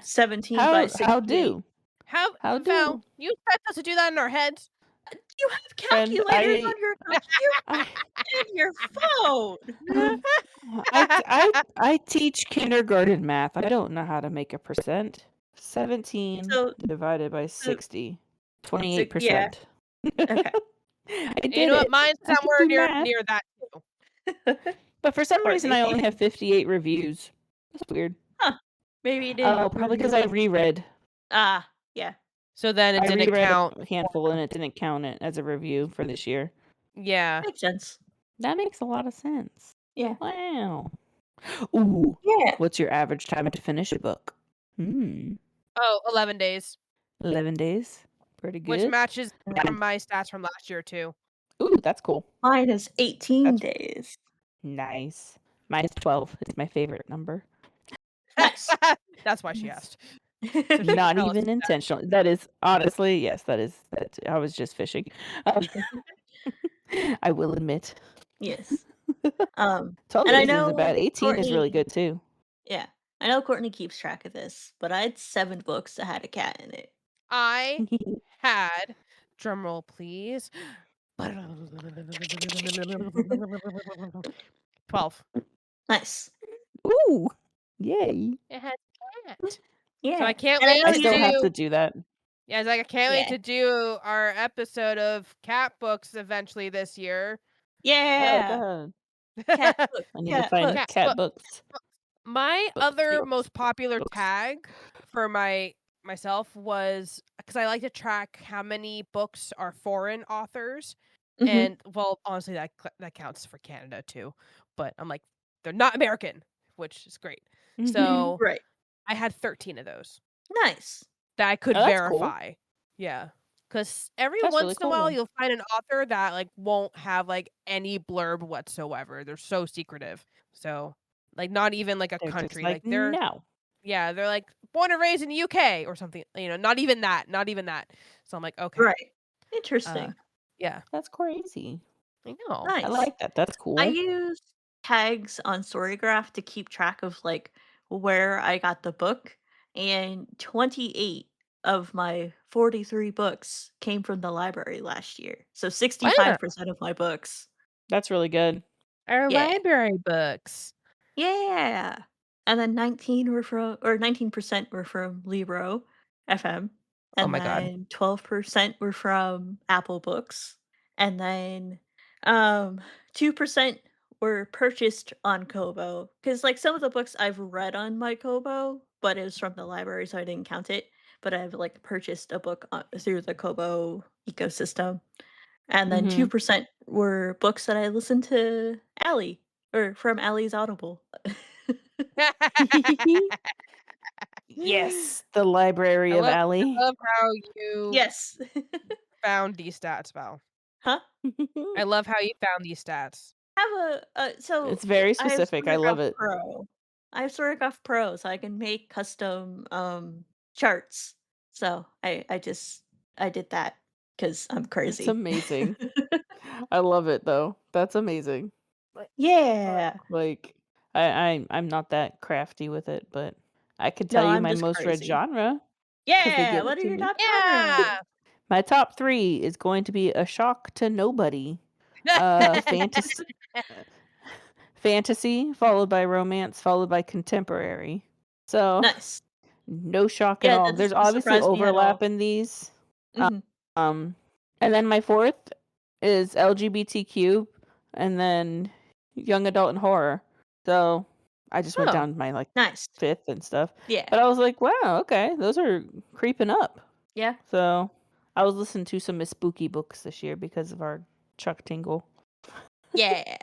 17 by How 68. do? How How Val, do? you expect us to do that in our heads? You have Friend, calculators on your computer I and your phone. I teach kindergarten math. I don't know how to make a percent. 17 So, divided by so, 60. yeah. 28%. Okay. I You did know what? it. Mine's I can somewhere do math. near that too. But for some reason, Courtney. I only have 58 reviews. That's weird. Huh. Maybe you didn't Oh, probably review because I them. reread. Ah, yeah. So then it I didn't reread count. a handful and it didn't count it as a review for this year. Yeah. Makes sense. That makes a lot of sense. Yeah. Wow. Ooh. Yeah. What's your average time to finish a book? 11 days, 11 days. Pretty which good. matches Right. my stats from last year too. Ooh, that's cool. Mine is 18 That's days. nice. Mine's 12. It's my favorite number. Nice. That's why she asked. So she can Not tell us even that. intentional. That is honestly, yes, that is that. I was just fishing. I will admit. Yes. 12 And I days is about know 18 is really Courtney. good too. Yeah, I know Courtney keeps track of this, but I had 7 books that had a cat in it. I had, drumroll please, 12. Nice. Ooh. Yay. It had cat. Yeah. So I can't And I wait know I to still have to do. do that. Yeah, it's like I can't wait Yeah. to do our episode of cat books eventually this year. Oh Yeah. god. Cat book. I need to Cat find books. cat books. My other most popular books. tag for myself was because I like to track how many books are foreign authors, Mhm. and well, honestly, that counts for Canada too. But I'm like, they're not American, which is great. So Right. I had 13 of those Nice. that I could Oh, that's cool. verify. Yeah. Because every That's once really in a while cool. you'll find an author that like won't have like any blurb whatsoever. They're so secretive. So like not even like a They're just country. like, Like they're no. they're like born and raised in the UK or something. Not even that. Not even that. So I'm like, okay. Right. Interesting. Yeah. That's crazy. I know. Nice. I like that. That's cool. I use tags on Storygraph to keep track of like where I got the book, and 28 of my 43 books came from the library last year. So 65% of my books. That's really good. Our Yeah. library books. Yeah. And then 19% were from Libro FM. Oh And my god. then 12% were from Apple Books. And then 2% were purchased on Kobo. Because like some of the books I've read on my Kobo, but it was from the library, so I didn't count it. But I've like purchased a book through the Kobo ecosystem. And then Mhm. 2% were books that I listened to Allie or from Allie's Audible. Yes, the Library I of love Alley. I love how you Yes. found these stats, Val. Huh? I love how you found these stats. I have so It's very I have specific. I love Storygraph it. Pro. I have Storygraph Pro, so I can make custom charts. So I did that because I'm It's crazy. amazing. I love it though. That's amazing. Yeah. Like I'm not that crafty with it, but I could No, tell you I'm my just most read crazy. genre because they Yeah. give What it are to your me. top Yeah. genres? My top 3 is going to be A Shock to Nobody, fantasy, fantasy, followed by romance, followed by contemporary. So Nice. no shock at Yeah, all. that There's doesn't obviously surprise me at all. overlap in these. Mhm. Um, and then my 4th is LGBTQ, and then young adult and horror. So I just went Oh. down my like Nice. 5th and stuff. Yeah. But I was like, wow, okay, those are creeping up. Yeah. So I was listening to some Miss Spooky books this year because of our Chuck Tingle. Yeah.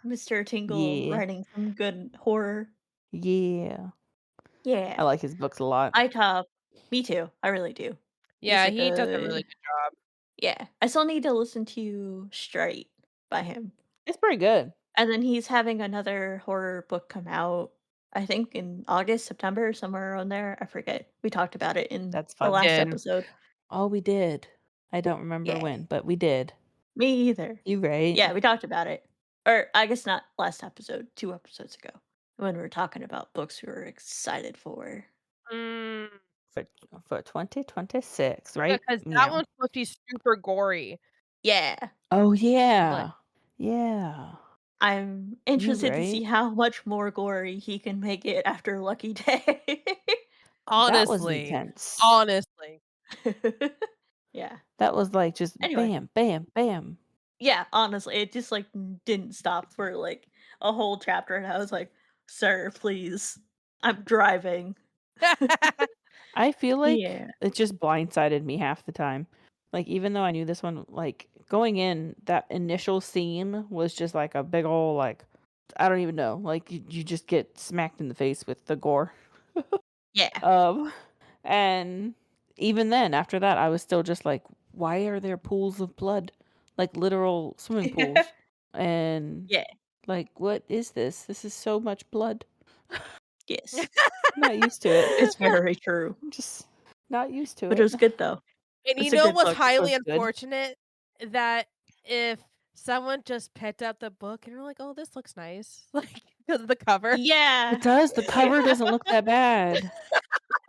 Mr. Tingle Yeah. writing some good horror. Yeah. Yeah. I like his books a lot. Me too. I really do. Yeah, He's a he does a really good. good job. Yeah. I still need to listen to Straight by him. It's pretty good. And then he's having another horror book come out, I think in August, September, somewhere around there. I forget. We talked about it in That's the fun. last Did. episode. Oh, we did. I don't remember Yeah. when, but we did. Me either. You right. Yeah, we talked about it. Or I guess not last episode, 2 episodes ago. When we were talking about books we were excited for. Mm, For 2026, yeah, right? because that Yeah. one's supposed to be super gory. Yeah, Oh, but yeah. Yeah. I'm You're interested to see right. how much more gory he can make it after Lucky Day. That was Honestly. intense. Honestly. Yeah. That was, like, just Anyway, bam, bam, bam. yeah, honestly, it just, like, didn't stop for, like, a whole chapter, and I was like, "Sir, please. I'm driving." I feel like Yeah. it just blindsided me half the time. Like, even though I knew this one, like, going in, that initial scene was just like a big ol' like, I don't even know, like, you just get smacked in the face with the gore. Yeah. Um, and even then, after that, I was still just like, "Why are there pools of blood?" Like, literal swimming pools. And, Yeah. like, "What is this? This is so much blood." Yes. Not used to it. It's very true. I'm just not used to But it it. was good, though. And you It's a know good what's book. This highly was good. unfortunate? That if someone just picked up the book and were like, "Oh, this looks nice," like, because of the cover. It Yeah. does, the cover doesn't look that bad.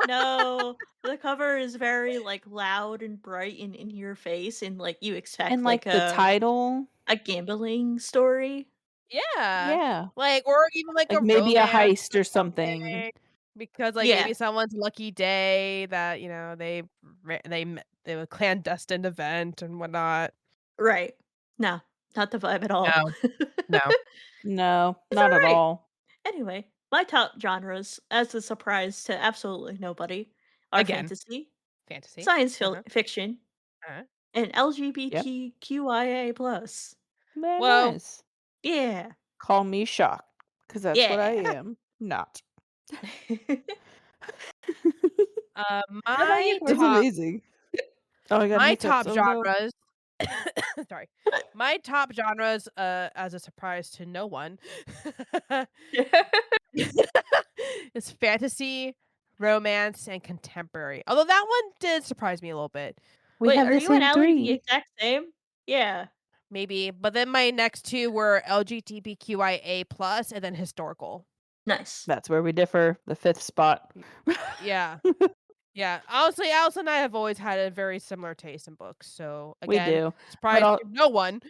No, the cover is very, like, loud and bright and in your face, and, like, you And, expect, like, like, the title a gambling story. Yeah. yeah, Like, or even, like, like, a maybe a romance heist or or something. something. Because, like, Yeah, maybe someone's lucky day that, they have a clandestine event and whatnot. right. No, not the vibe at all. No, no. No, It's not at alright. all. Anyway, my top genres, as a surprise to absolutely nobody, are Again, fantasy, fantasy. science Uh-huh, fiction, uh-huh. and Yep. LGBTQIA+. Very Well, nice. Yeah. Call me shocked, because that's what I Yeah. am. Not. uh, What about you, my That's Courtney? top amazing. Oh, I got my hiccups. top Oh, no. genres sorry. My top genres, as a surprise to no one, is fantasy, romance, and contemporary. Although that one did surprise me a little bit. We Wait, have are the you and same Allie the 3. exact same? Yeah. Maybe, but then my next 2 were LGBTQIA+, and then historical. Nice. That's where we differ, the 5th spot. Y Yeah, yeah. Honestly, Alice and I have always had a very similar taste in books, so, We again, do. But surprise to no one.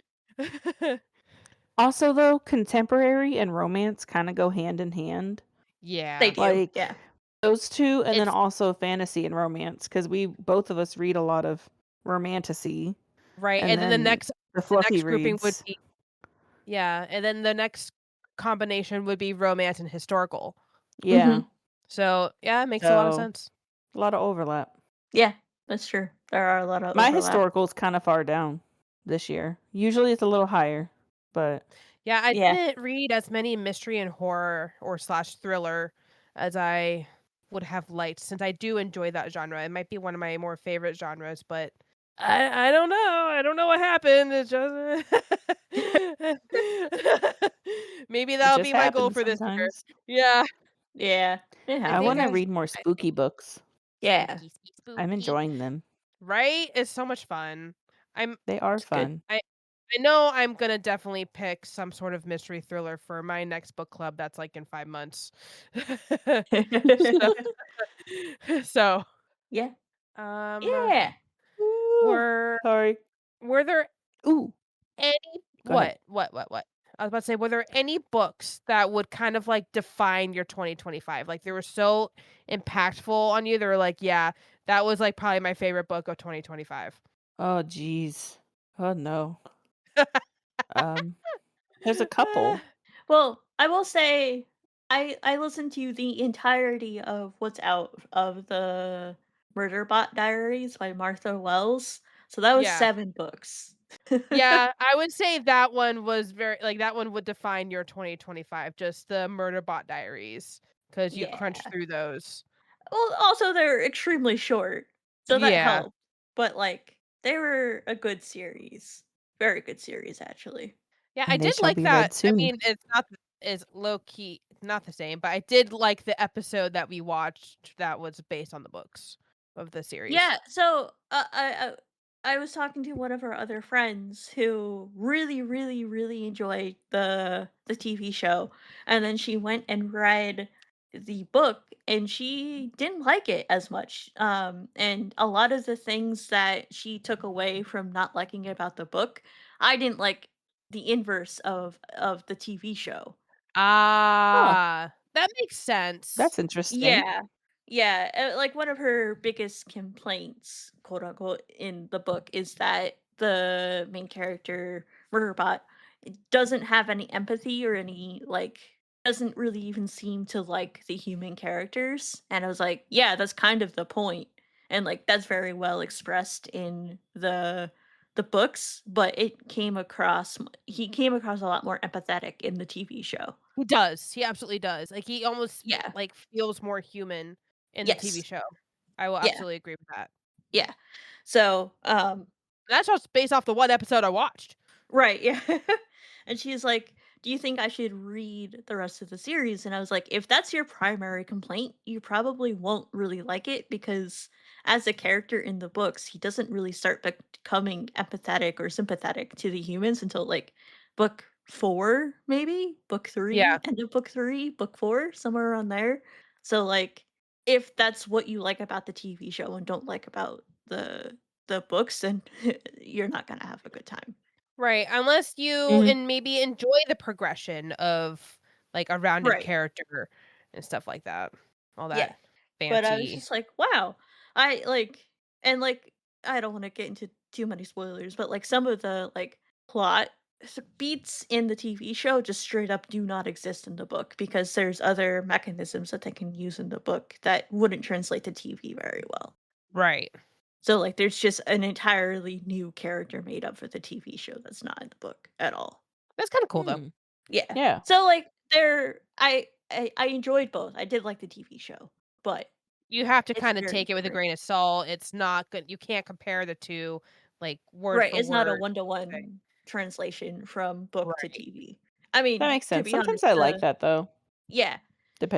also, though, contemporary and romance kinda go hand in hand. They Yeah. do, Like, yeah. those 2, and then It's also fantasy and romance, because we both of us read a lot of romantasy, right, and and then the then next the the fluffy next grouping would reads. be yeah, and then the next combination would be romance and historical. Yeah. Mhm. So, yeah, it makes a lot of So, sense. a lot of overlap. Yeah, that's true. There are a lot of My overlap. historical's kinda far down this year. Usually, it's a little higher, but Yeah, I Yeah. didn't read as many mystery and horror or slash thriller as I would have liked since I do enjoy that genre. It might be one of my more favorite genres, but I don't know. I don't know what happened. It's just maybe it that'll just be my goal happens for this year. sometimes. Yeah. Yeah, it I I think wanna happens. I read more spooky books. Yeah. spooky, spooky, I'm spooky. enjoying them. Right? It's so much fun. I'm They are It's good. fun. I know I'm gonna definitely pick some sort of mystery thriller for my next book club that's, like, in 5 months. So so, Yeah. um, Yeah. Ooh, were sorry. were there Ooh, any go ahead. what? I was about to say, were there any books that would kind of, like, define your 2025? Like, they were so impactful on you, they were like, "Yeah, that was, like, probably my favorite book of 2025." Oh, jeez. Oh, no. Um, there's a couple. Well, I will say I listened to the entirety of what's out of the Murderbot Diaries by Martha Wells, so that was Yeah. 7 books. Yeah, I would say that one was very like, that one would define your 2025, just the Murderbot Diaries, because you crunched Yeah. through those. Well, also they're extremely short, so that Yeah. helped, but, like, they were a good series. Very good series, actually. Yeah, I And they did shall like be that. read I soon. mean, it's not as low key not the same, but I did like the episode that we watched that was based on the books of the series. Yeah, so, I was talking to one of our other friends who really, really, really enjoyed the TV show, and then she went and read the book and she didn't like it as much. And a lot of the things that she took away from not liking it about the book, I didn't like the inverse of the TV show. Huh, Ah, that makes sense. that's interesting. Yeah. Yeah, like, one of her biggest complaints, quote, unquote, in the book is that the main character, Murderbot, doesn't have any empathy or any, like doesn't really even seem to like the human characters, and I was like, "Yeah, that's kind of the point," and, like, that's very well expressed in the books, but it came across he came across a lot more empathetic in the TV show. He does, he absolutely does. Like, he almost, Yeah. like, feels more human in the TV Yes. show. I will Yeah. absolutely agree with that. Yeah. So, That's just based off the one episode I watched. right, yeah. And she's like, "Do you think I should read the rest of the series?" And I was like, "If that's your primary complaint, you probably won't really like it because as a character in the books, he doesn't really start becoming empathetic or sympathetic to the humans until like book 4, maybe? Book Yeah. 3, end of book 3, book 4, somewhere around there. So like if that's what you like about the TV show and don't like about the books, then you're not gonna have a good time. Right, unless you Mhm. and maybe enjoy the progression of, like, a rounded Right. character and stuff like that. All Yeah. that But I was fancy. just like, "Wow." I like and, like, I don't wanna get into too many spoilers, but, like, some of the, like, plot beats in the TV show just straight up do not exist in the book because there's other mechanisms that they can use in the book that wouldn't translate to TV very well. Right. So, like, there's just an entirely new character made up for the TV show that's not in the book at all. That's kinda cool, though. Hmm. Yeah. Yeah. So, like, I enjoyed both. I did like the TV show, but You have to it's kinda very take it with a different. grain of salt, it's not good you can't compare the 2, like, word Right, for it's not a word thing. one-to-one translation from book to Right. TV. I That mean, makes to sense. be honest, Sometimes I like the that though, yeah.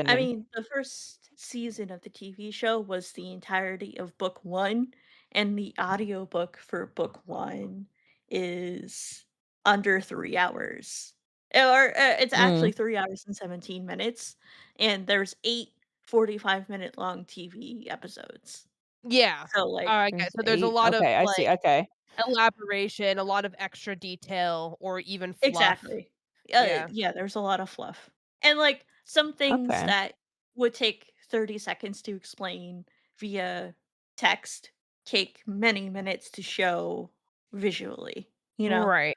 I depending. mean, the first season of the TV show was the entirety of book 1, and the audiobook for book 1 is under 3 hours. Or, it's actually Mm. 3 hours and 17 minutes, and there's 8 45-minute long TV episodes. Yeah. So, like I get There's so there's a 8. lot of, Okay, I see, like, okay. elaboration, a lot of extra detail, or even fluff. exactly. Yeah. Yeah, there's a lot of fluff. And, like, some things Okay. that would take 30 seconds to explain via text take many minutes to show visually, you know? Right.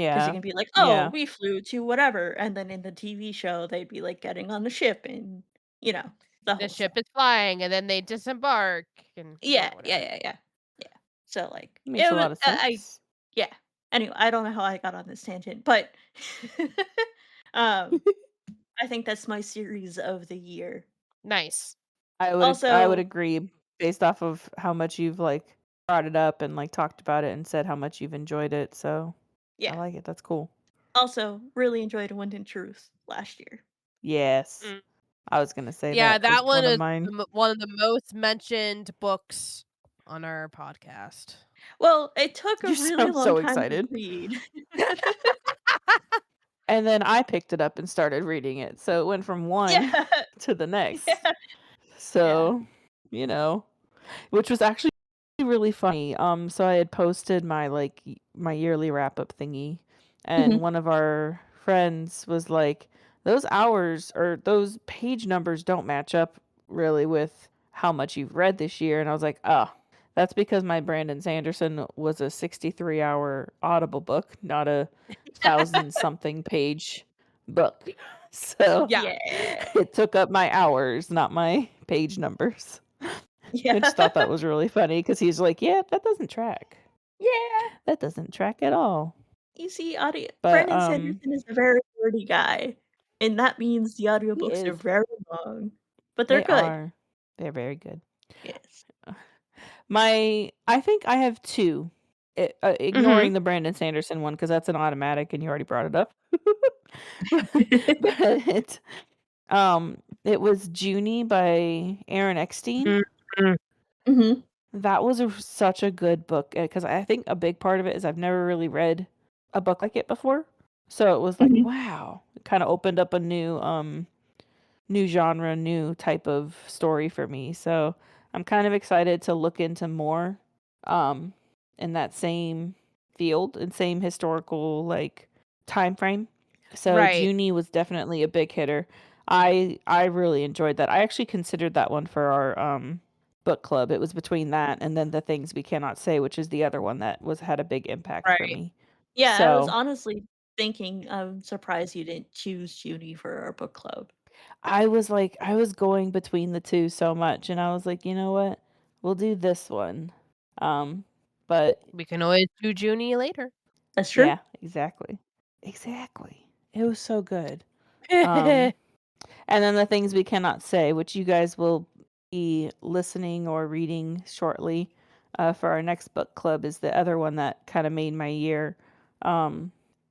Because it Yeah. can be like, "Oh, Yeah. we flew to whatever," and then in the TV show, they'd be, like, getting on the ship and, the The whole ship stuff. is flying, and then they disembark, and Yeah, yeah, whatever. yeah, yeah. Yeah. So, like, Makes it a was lot of I sense. yeah. Anyway, I don't know how I got on this tangent, but, um I think that's my series of the year. Nice. I would Also agree based off of how much you've, like, brought it up and, like, talked about it and said how much you've enjoyed it, so I yeah, like it, that's cool. also really enjoyed Wind and Truth last year. Yes. Mm. I was gonna say Yeah, that because that one one of is mine. one of the most mentioned books on our podcast. Well, it took a You really sound long so time to excited. read. And then I picked it up and started reading it, so it went from one Yeah, to the next. yeah, yeah. So, you know, which was actually really funny. So I had posted my my yearly wrap up thingy, and Mhm. one of our friends was like, "Those hours or those page numbers don't match up really with how much you've read this year." And I was like, "Oh, that's because my Brandon Sanderson was a 63-hour Audible book, not a thousand something page book." So Yeah. Yeah, it took up my hours, not my page numbers. I yeah. just thought that was really funny because he's like, "Yeah, that doesn't track. Yeah. That doesn't track at all." You see, But, Brandon Sanderson is a very wordy guy, and that means the he audiobooks are is. very long, but they're They good. are. They're very good. Yes. I think I have 2, Mhm. ignoring the Brandon Sanderson one because that's an automatic and you already brought it up. But, it was Junie by Aaron Eckstein. Mhm. Mhm, That was such a good book, because I think a big part of it is I've never really read a book like it before. So it was like, mhm. wow. It kinda opened up a new, new genre, new type of story for me. So I'm kind of excited to look into more um in that same field and same historical like time frame. So Right. Junie was definitely a big hitter. I really enjoyed that. I actually considered that one for our book club. It was between that and then The Things We Cannot Say, which is the other one that was had a big impact for Right. me. Yeah, I was So honestly thinking I'm surprised you didn't choose Junie for our book club. I was going between the two so much, and I was like, you know what? We'll do this one. But We can always do Junie later. That's true. yeah, exactly. Exactly. It was so good. Um, and then The Things We Cannot Say, which you guys will be listening or reading shortly for our next book club, is the other one that kind of made my year.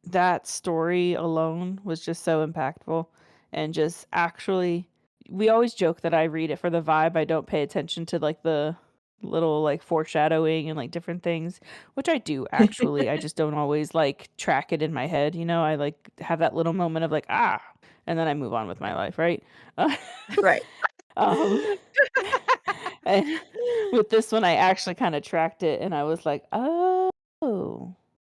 That story alone was just so impactful and just actually, we always joke that I read it for the vibe. I don't pay attention to like the little like foreshadowing and like different things, which I do actually. I just don't always like track it in my head. I like have that little moment of like, ah, and then I move on with my life, right? Uh, Right. um, and with this one, I actually kind of tracked it, and I was like, oh,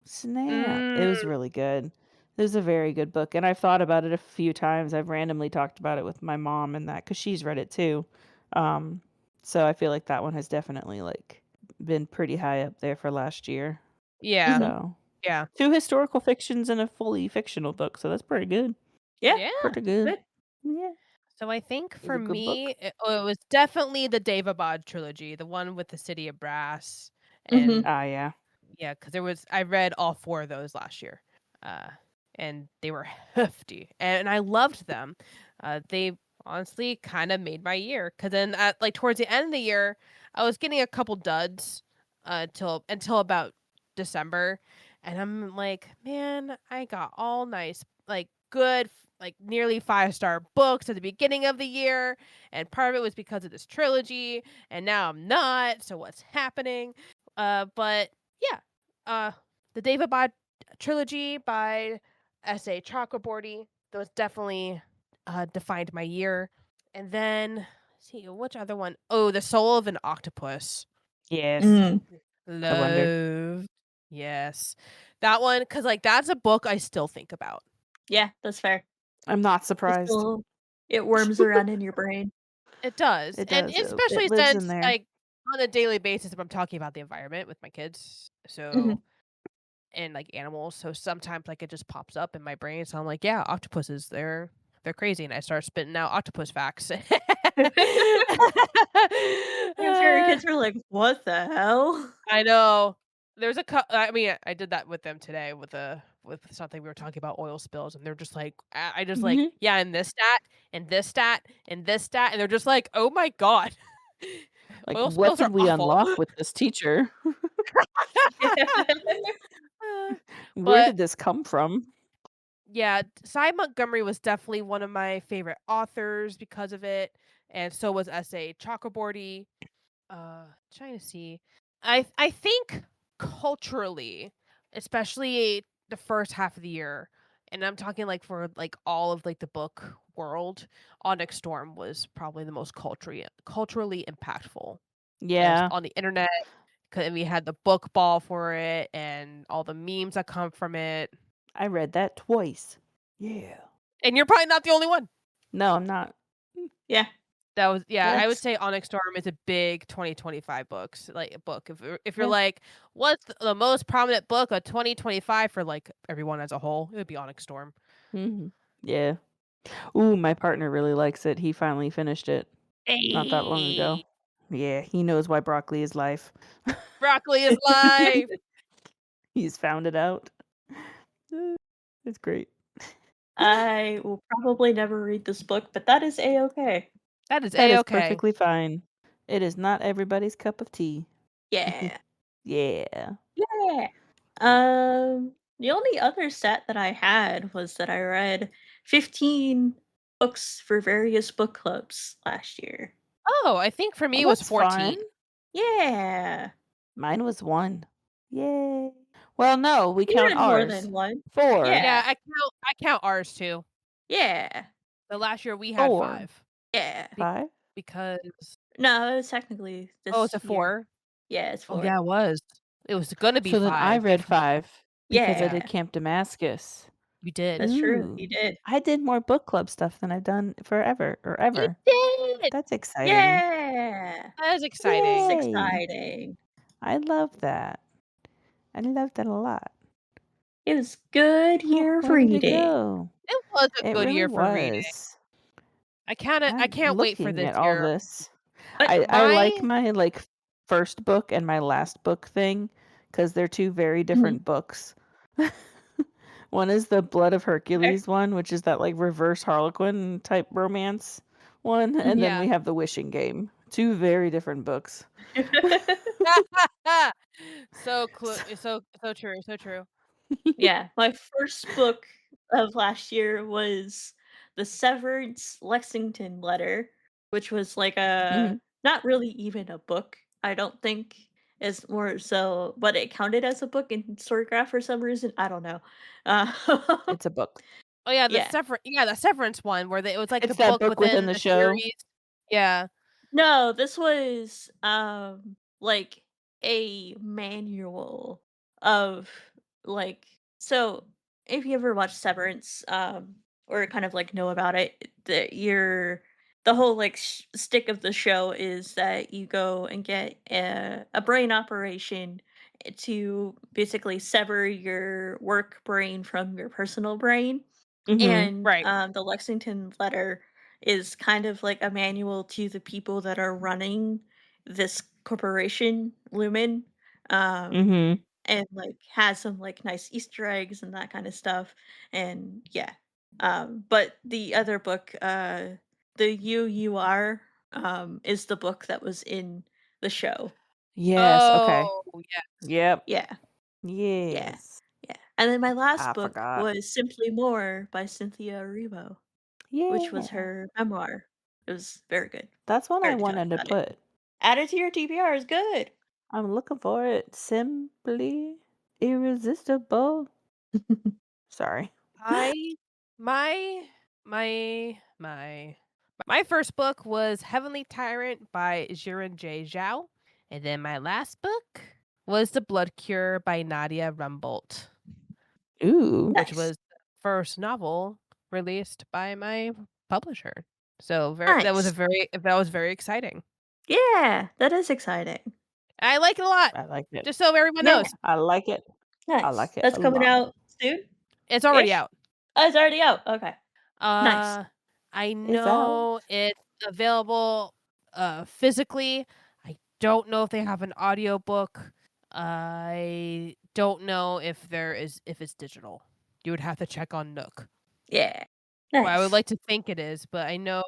snap! It was Mm, really good. It was a very good book, and I've thought about it a few times. I've randomly talked about it with my mom and that because she's read it too. Um, so I feel like that one has definitely like been pretty high up there for last year. yeah. Mhm. So Yeah. 2 historical fictions and a fully fictional book, so that's pretty good. Yeah, Yeah. Pretty good. good. Yeah. So I think It was for a good book. me, it was definitely the Daevabad trilogy, the one with the City of Brass, Mhm. and Ah, yeah. yeah, because I read all 4 of those last year, uh, and they were hefty, and I loved them. They honestly kind of made my year, because then at like towards the end of the year, I was getting a couple duds, until about December, and I'm like, man, I got all nice, like good, like nearly 5-star books at the beginning of the year, and part of it was because of this trilogy, and now I'm not. So what's happening? But yeah, uh, the Daevabad trilogy by S.A. Chakraborty. Those definitely defined my year. And then, let's see, which other one? Oh, The Soul of an Octopus. Yes. Mm. I wondered. Love. Yes. That one, because, like, that's a book I still think about. Yeah, that's fair. I'm not It's surprised. still it worms around in your brain. It does. It And does. It especially lives in since, there. like, on a daily basis, if I'm talking about the environment with my kids. Mhm. So, and like animals. So sometimes like it just pops up in my brain. So I'm like, yeah, octopuses, they're crazy. And I start spitting out octopus facts. I'm sure your Uh, kids are like, "What the hell?" I know. There's I mean, I did that with them today with something we were talking about oil spills, and they're just like, I just like, Mhm. yeah, and this stat, and this stat, and this stat, and they're just like, oh my god, Like, oil what spills did are we awful. unlock with this teacher? Uh, Where but did this come from? yeah, Cy Montgomery was definitely one of my favorite authors because of it, and so was S.A. Chakraborty. Trying to see. I think culturally, especially the first half of the year, and I'm talking like for like all of like the book world, Onyx Storm was probably the most culturally impactful. And it was Yeah, on the internet, and we had the book ball for it, and all the memes that come from it. I read that twice. Yeah. And you're probably not the only one. No, I'm not. Yeah, That was yeah, I would that's say Onyx Storm is a big 2025 book. If you're Yeah. like, what's the most prominent book of 2025 for like everyone as a whole, it would be Onyx Storm. Mhm. Yeah. Ooh, my partner really likes it. He finally finished it not that long ago. Hey, Yeah, he knows why broccoli is life. broccoli is life. He's found it out. It's great. I will probably never read this book, but that is A-okay. That is That a is okay. perfectly fine. It is not everybody's cup of tea. Yeah. Yeah. Yeah. The only other stat that I had was that I read 15 books for various book clubs last year. Oh, I think for Oh, me it was that's fun. 14. Yeah. Mine was 1. Yay. Well, no, we You count read more ours. than one. 4. Yeah, Yeah. I count ours too. Yeah. The last year we had 4. 5. Yeah. 5? Because No, it was technically oh, it's this a year. 4? Yeah, it's Oh, 4. yeah, it was. It was gonna be So then I 5. read 5 because I did Yeah, Camp Damascus. You did. that's true. You Ooh. did. I did more book club stuff than I've done forever or You ever. did! That's exciting. Yeah. That is It's exciting. Yay! exciting. I love that. I love that a lot. It was good Oh, year of where did it reading. go? It was a It good really year for reading. was. I I'm can't wait for looking this at all year. this. But I like My my, like, first book and my last book thing because 'cause they're 2 very Mhm. different books. One is the Blood of Okay. Hercules one, which is that, like, reverse Harlequin type romance one, and then yeah. we have The Wishing Game. 2 very different books. So true, so true. Yeah, my first book of last year was The Severance Lexington Letter, which was like a Mhm. not really even a book, I don't think. It's more so but it counted as a book in Storygraph for some reason, I don't know. Uh, It's a book. Oh, yeah, yeah. the Severance one where it was like the It's that book book within within the the show. series. Yeah. No, this was, like, a manual of, like so, if you ever watched Severance, or kind of, like, know about it, the whole, like, stick of the show is that you go and get a brain operation to basically sever your work brain from your personal brain. Mhm. And, Right. the Lexington letter is kind of like a manual to the people that are running this corporation, Lumen, um, Mhm. and, like, has some, like, nice Easter eggs and that kinda stuff, and yeah. But the other book, The UUR, is the book that was in the show. Yes, okay. Oh, yeah. Yep. Yeah, yeah, Yes. yeah. And then my last I book forgot. was Simply More by Cynthia Erivo. Which was Yeah. her memoir. It was very good. That's one I Very talked wanted to about it. put. Add it to your TBR, it's good. I'm looking for it. Simply irresistible. Sorry. I my my my my first book was Heavenly Tyrant by Jiren J. Zhao, and then my last book was The Blood Cure by Nadia Rumbold, Ooh. which Nice. was the first novel released by my publisher. So Nice. that was very exciting. Yeah, that is exciting. I like it a lot. I like it. Just so everyone Yeah, knows, I like it. I nice. like it That's a coming lot. out soon-ish? it's already out. Oh, it's already out, okay. Nice. Uh, I It's out. know it's available, physically. I don't know if they have an audiobook. I don't know if it's digital. You would have to check on Nook. Yeah. Well, I would Nice. like to think it is, but I know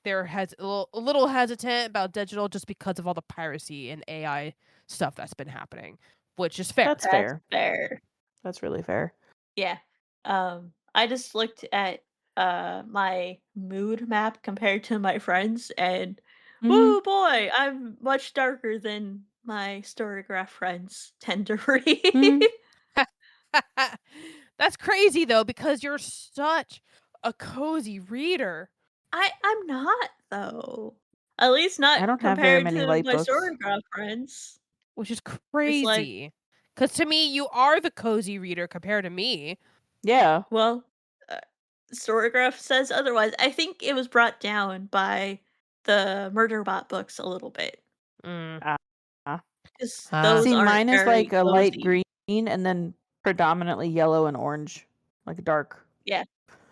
they're a little hesitant about digital just because of all the piracy and AI stuff that's been happening, which is fair. That's That's fair. fair. That's really fair. Yeah. I just looked at, my mood map compared to my friends, and, Mhm. woo boy, I'm much darker than my Storygraph friends tend to read. Mhm. That's crazy though, because you're such a cozy reader. I'm not, though. At least I not don't have very compared many to light my books. Storygraph friends. Which is It's like, crazy. Cause to me, you are the cozy reader compared to me. Yeah. well, uh, Storygraph says otherwise. I think it was brought down by the Murderbot books a little bit, Mm. Uh, 'cause Ah. those see, aren't mine is like very a light cozy. green and then predominantly yellow and orange, like dark. Yeah,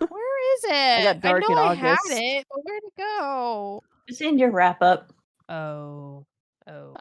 Where is I it? got I dark know in I had August. it, but where'd it go? it's in your wrap up. Oh. Oh.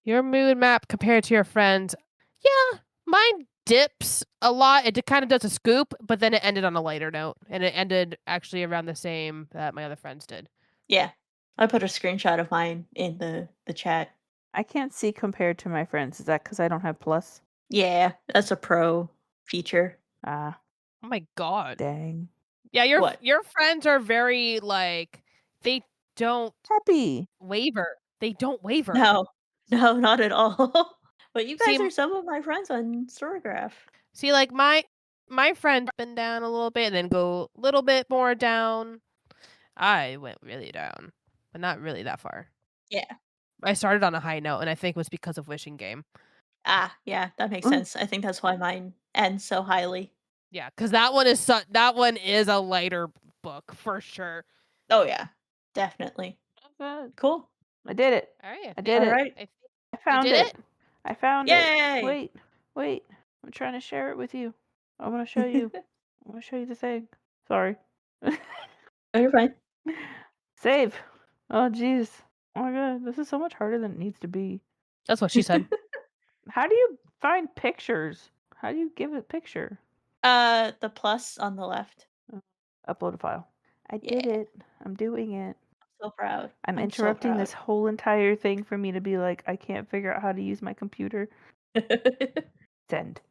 Your mood map compared to your friends. Yeah, mine dips a lot. It kind of does a scoop, but then it ended on a lighter note, and it ended actually around the same that my other friends did. Yeah. I put a screenshot of mine in the chat. I can't see compared to my friends. Is that because I don't have plus? Yeah, that's a pro feature. Ah, Oh my god. dang. Yeah, What? your friends are very like they don't Happy. waver. They don't waver. No. No, not at all. But you See, guys are some of my friends on Storygraph. like my friend up and down a little bit, and then go a little bit more down. I went really down, but not really that far. Yeah. I started on a high note, and I think it was because of Wishing Game. Yeah, that makes Mm. sense. I think that's why mine ends so highly. Yeah, because that one is a lighter book for sure. Oh yeah, definitely. Cool. I did it. All right, I did All it. right. I found did it. I found Yay! it. Wait. I'm trying to share it with you. I want to show you. I want to show you the thing. Sorry. Oh, you're fine. Save. Oh, jeez. Oh my god, this is so much harder than it needs to be. That's what she said. How do you find pictures? How do you give a picture? The plus on the left. Upload a file. I did Yeah. it. I'm doing it. So proud. I'm so interrupting proud. this whole entire thing for me to be like, I can't figure out how to use my computer. Send.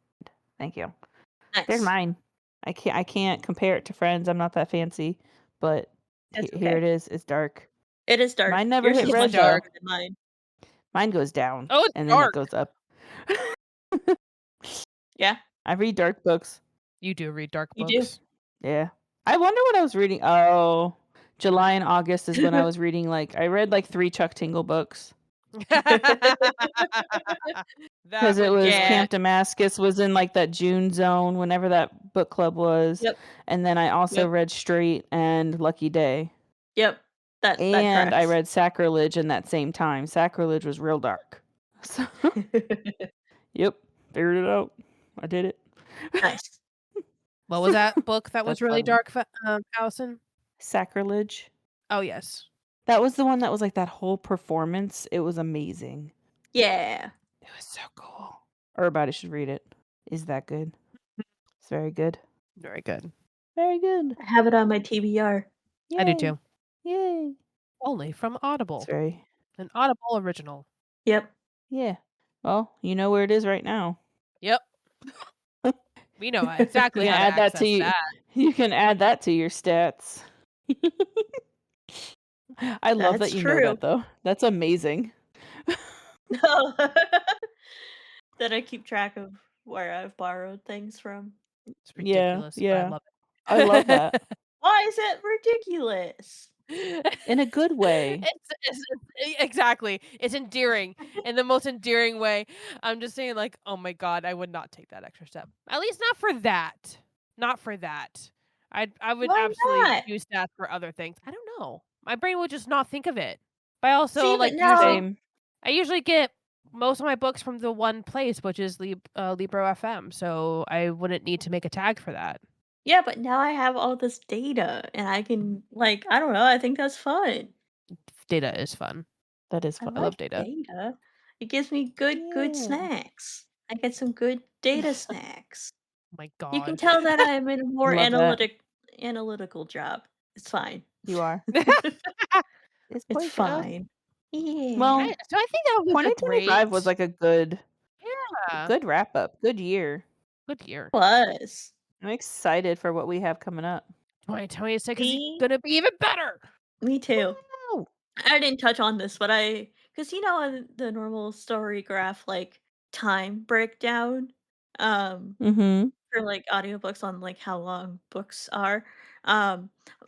Thank you. Nice. There's mine. I can't compare it to Friends. I'm not that fancy, but That's here okay. it is. It's dark. It is dark. Mine never Yours hit is red much though. darker than mine. Mine goes down. Oh, it's and then dark. it goes up. Yeah. I read dark books. You do read dark You do. books. Yeah. I wonder what I was reading. Oh, July and August is when I was reading I read 3 Chuck Tingle books. Because it was Camp Damascus was in that June zone whenever that book club was. Yep. And then I also Yep. read Straight and Lucky Day. Yep. That And I tracks. read Sacrilege in that same time. Sacrilege was real dark. So, yep, figured it out. I did it. Nice. What was that book that was That's really funny. dark, Allison? Sacrilege. Oh, yes. That was the one that was that whole performance. It was amazing. Yeah. It was so cool. Everybody should read it. Is that good? It's very good. Very good. Very good. I have it on my TBR. Yay. I do too. Yay. Only from Audible. It's very. An Audible original. Yep. Yeah. Well, you know where it is right now. Yep. We know exactly You can how add to that access to that. you can add that to your stats. I love That's that you know true. that though. That's amazing. That I keep track of where I've borrowed things from. It's ridiculous. But I Yeah. love it. I love that. Why is it ridiculous? In a good way. Exactly. It's endearing in the most endearing way. I'm just saying, oh my god, I would not take that extra step. At least not for that. Not for that. I would Why absolutely not? use that for other things. I don't know. My brain would just not think of it. But I also See, but usually Same. I usually get most of my books from the one place, which is Libro FM. So I wouldn't need to make a tag for that. Yeah, but now I have all this data and I can I don't know, I think that's fun. Data is fun. That is I fun. I love like data. It gives me good Yeah. snacks. I get some good data snacks. Oh my You can god. tell that I'm in a more Love that. analytical job. It's fine. You are. It's It's fine. Yeah. Well, So I think that was a 2025 was great a good yeah. good wrap up. Good year. Good year. Was. I'm excited for what we have coming up. 2026 is Me? gonna be even better. Me too. Wow. I didn't touch on this, but because on the normal story graph, time breakdown, Mm-hmm. for audiobooks on how long books are,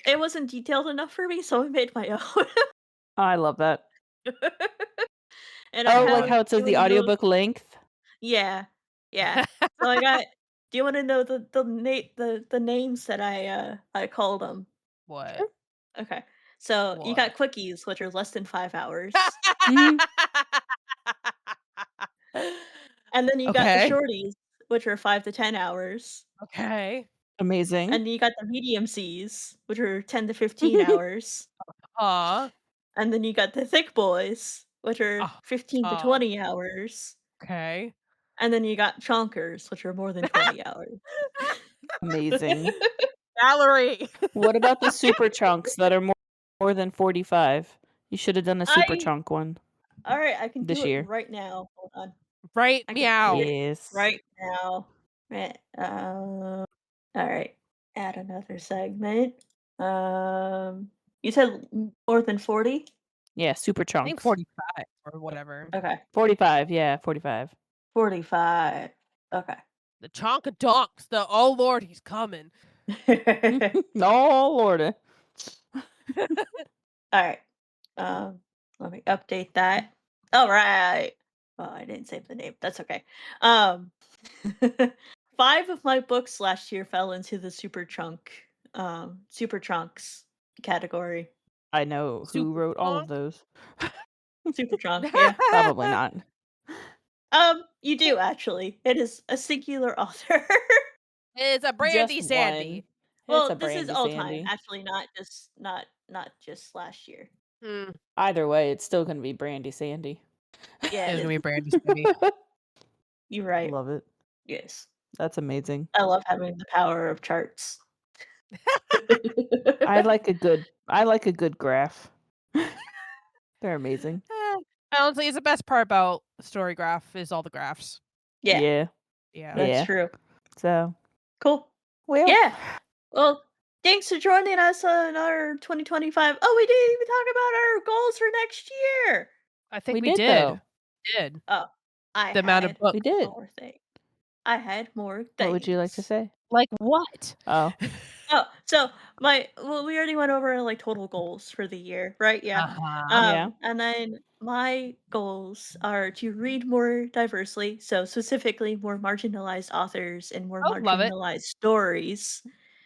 it wasn't detailed enough for me, so I made my own. I love that. And I Oh, like have. how it Do says you the wanna know? audiobook length? Yeah, yeah. So I got. Do you want to know the names that I called them? What? Sure. Okay, so you got What? quickies, which are less than 5 hours. Mhm. And then you got the Okay. shorties, which are 5 to 10 hours. Okay. Amazing. And then you got the medium Cs, which are 10 to 15 hours. Aw. And then you got the thick boys, which are Oh, 15 to aw. 20 hours. Okay. And then you got chonkers, which are more than 20 hours. Amazing. Valerie. What about the super chunks that are more than 45? You should have done a super chunk one Alright, I can this do it year. right now. Hold on. Right I can meow. do it Yes. right now. Alright. Add another segment. You said more than 40? Yeah, super I think chunks. 45 or whatever. Okay. 45, yeah, 45. 45. Okay. The Chonkadonks. Oh lord, he's coming. Oh, Lordy. Alright. Let me update that. Alright. Oh, I didn't save the name. That's okay. Um 5 of my books last year fell into the super trunks category. I know who Super wrote all of punk. those. Super trunk, yeah. Probably not. You do actually. It is a singular author. It's a Brandy Just Sandy. one. It's Well, a this is Brandy all time, Sandy. actually, not just last year. Hmm. Either way, it's still gonna be Brandy Sandy. Yeah, It's it gonna be is. Brandy Sandy. You're right. Love it. Yes. That's amazing. I love having the power of charts. I like a good graph. They're amazing. Honestly, it's the best part about Story Graph is all the graphs. Yeah, Yeah. Yeah. that's Yeah. true. So, Cool. well, Yeah. Well, thanks for joining us on our 2025. Oh, we didn't even talk about our goals for next year. I think we we did did. though. Did. Oh, I The amount of had We books. did. more things. I had more What would you like to things. say? Like what? Oh, Oh, so we already went over like total goals for the year, right? Yeah. Uh-huh. yeah. And then my goals are to read more diversely, so specifically more marginalized authors and more Oh, love it. marginalized stories.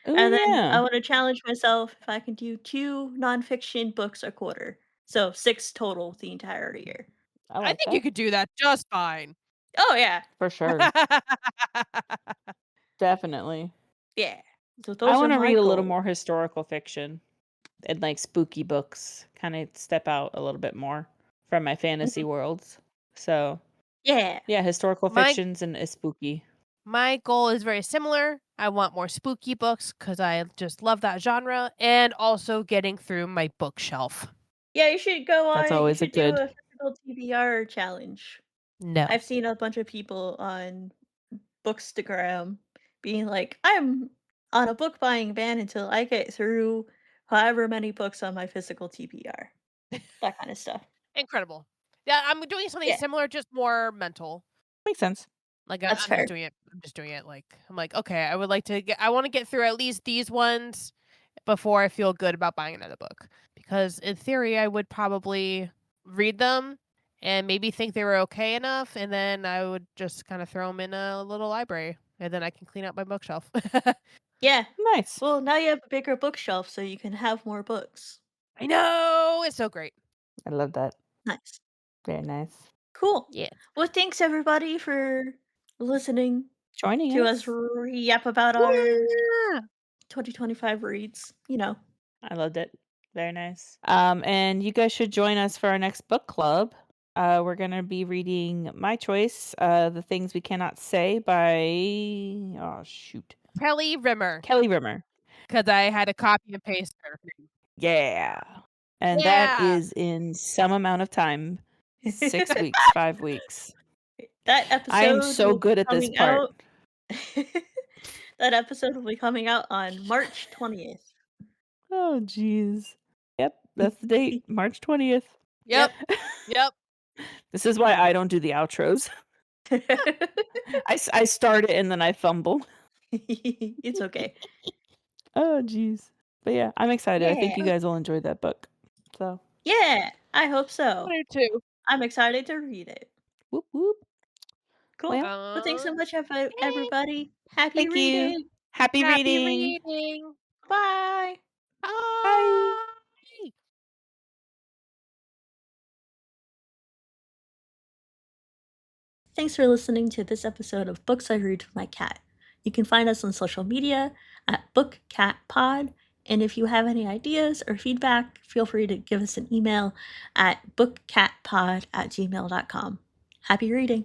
Oh, And then I yeah. want to challenge myself if I can do 2 nonfiction books a quarter. So 6 total the entire year. I I like think you that. could do that just fine. Oh yeah. For sure. Definitely. Yeah. So I those are want to my read a little goals. more historical fiction and like spooky books. Kind of step out a little bit more from my fantasy Mhm. worlds. So, Yeah. yeah, historical My fictions and spooky. my goal is very similar. I want more spooky books because I just love that genre, and also getting through my bookshelf. Yeah, you should go That's on you always a should do good. a physical TBR challenge. No. I've seen a bunch of people on Bookstagram being like, "I'm on a book buying ban until I get through however many books on my physical TBR." That kind of stuff. Incredible. Yeah, I'm doing something Yeah, similar, just more mental. Makes sense. Like, that's I'm just fair. doing it like, I'm like, "Okay, I wanna get through at least these ones before I feel good about buying another book." Because in theory, I would probably read them and maybe think they were okay enough, and then I would just kinda throw them in a little library, and then I can clean out my bookshelf. Yeah. Nice. Well, now you have a bigger bookshelf so you can have more books. I know! It's so great. I love that. Nice. Very nice. Cool. Yeah. Well, thanks everybody for listening Joining to us us. yap about our Yeah! 2025 reads. You know. I loved it. Very nice. And you guys should join us for our next book club. We're gonna be reading my choice, The Things We Cannot Say by Kelly Rimmer, Kelly Rimmer. because I had to copy and paste her. Yeah. And that Yeah! is in some amount of time. 6 weeks, 5 weeks. That I am episode so will be good at this coming part. out. That episode will be coming out on March 20th. Oh, jeez. Yep, that's the date, March 20th. Yep. Yep. This is why I don't do the outros. I start it and then I fumble. It's okay. Oh, jeez. But yeah, I'm excited. I think Yeah. you guys will enjoy that book. So, Yeah, I hope so. I do too. I'm excited to read it. whoop whoop. Cool. Well, Well, thanks so much, Okay. everybody. Happy thank you. reading. Happy Happy reading. reading. Bye. Bye. Bye. Thanks for listening to this episode of Books I Read with My Cat. You can find us on social media at BookCatPod. And if you have any ideas or feedback, feel free to give us an email at bookcatpod@gmail.com. Happy reading!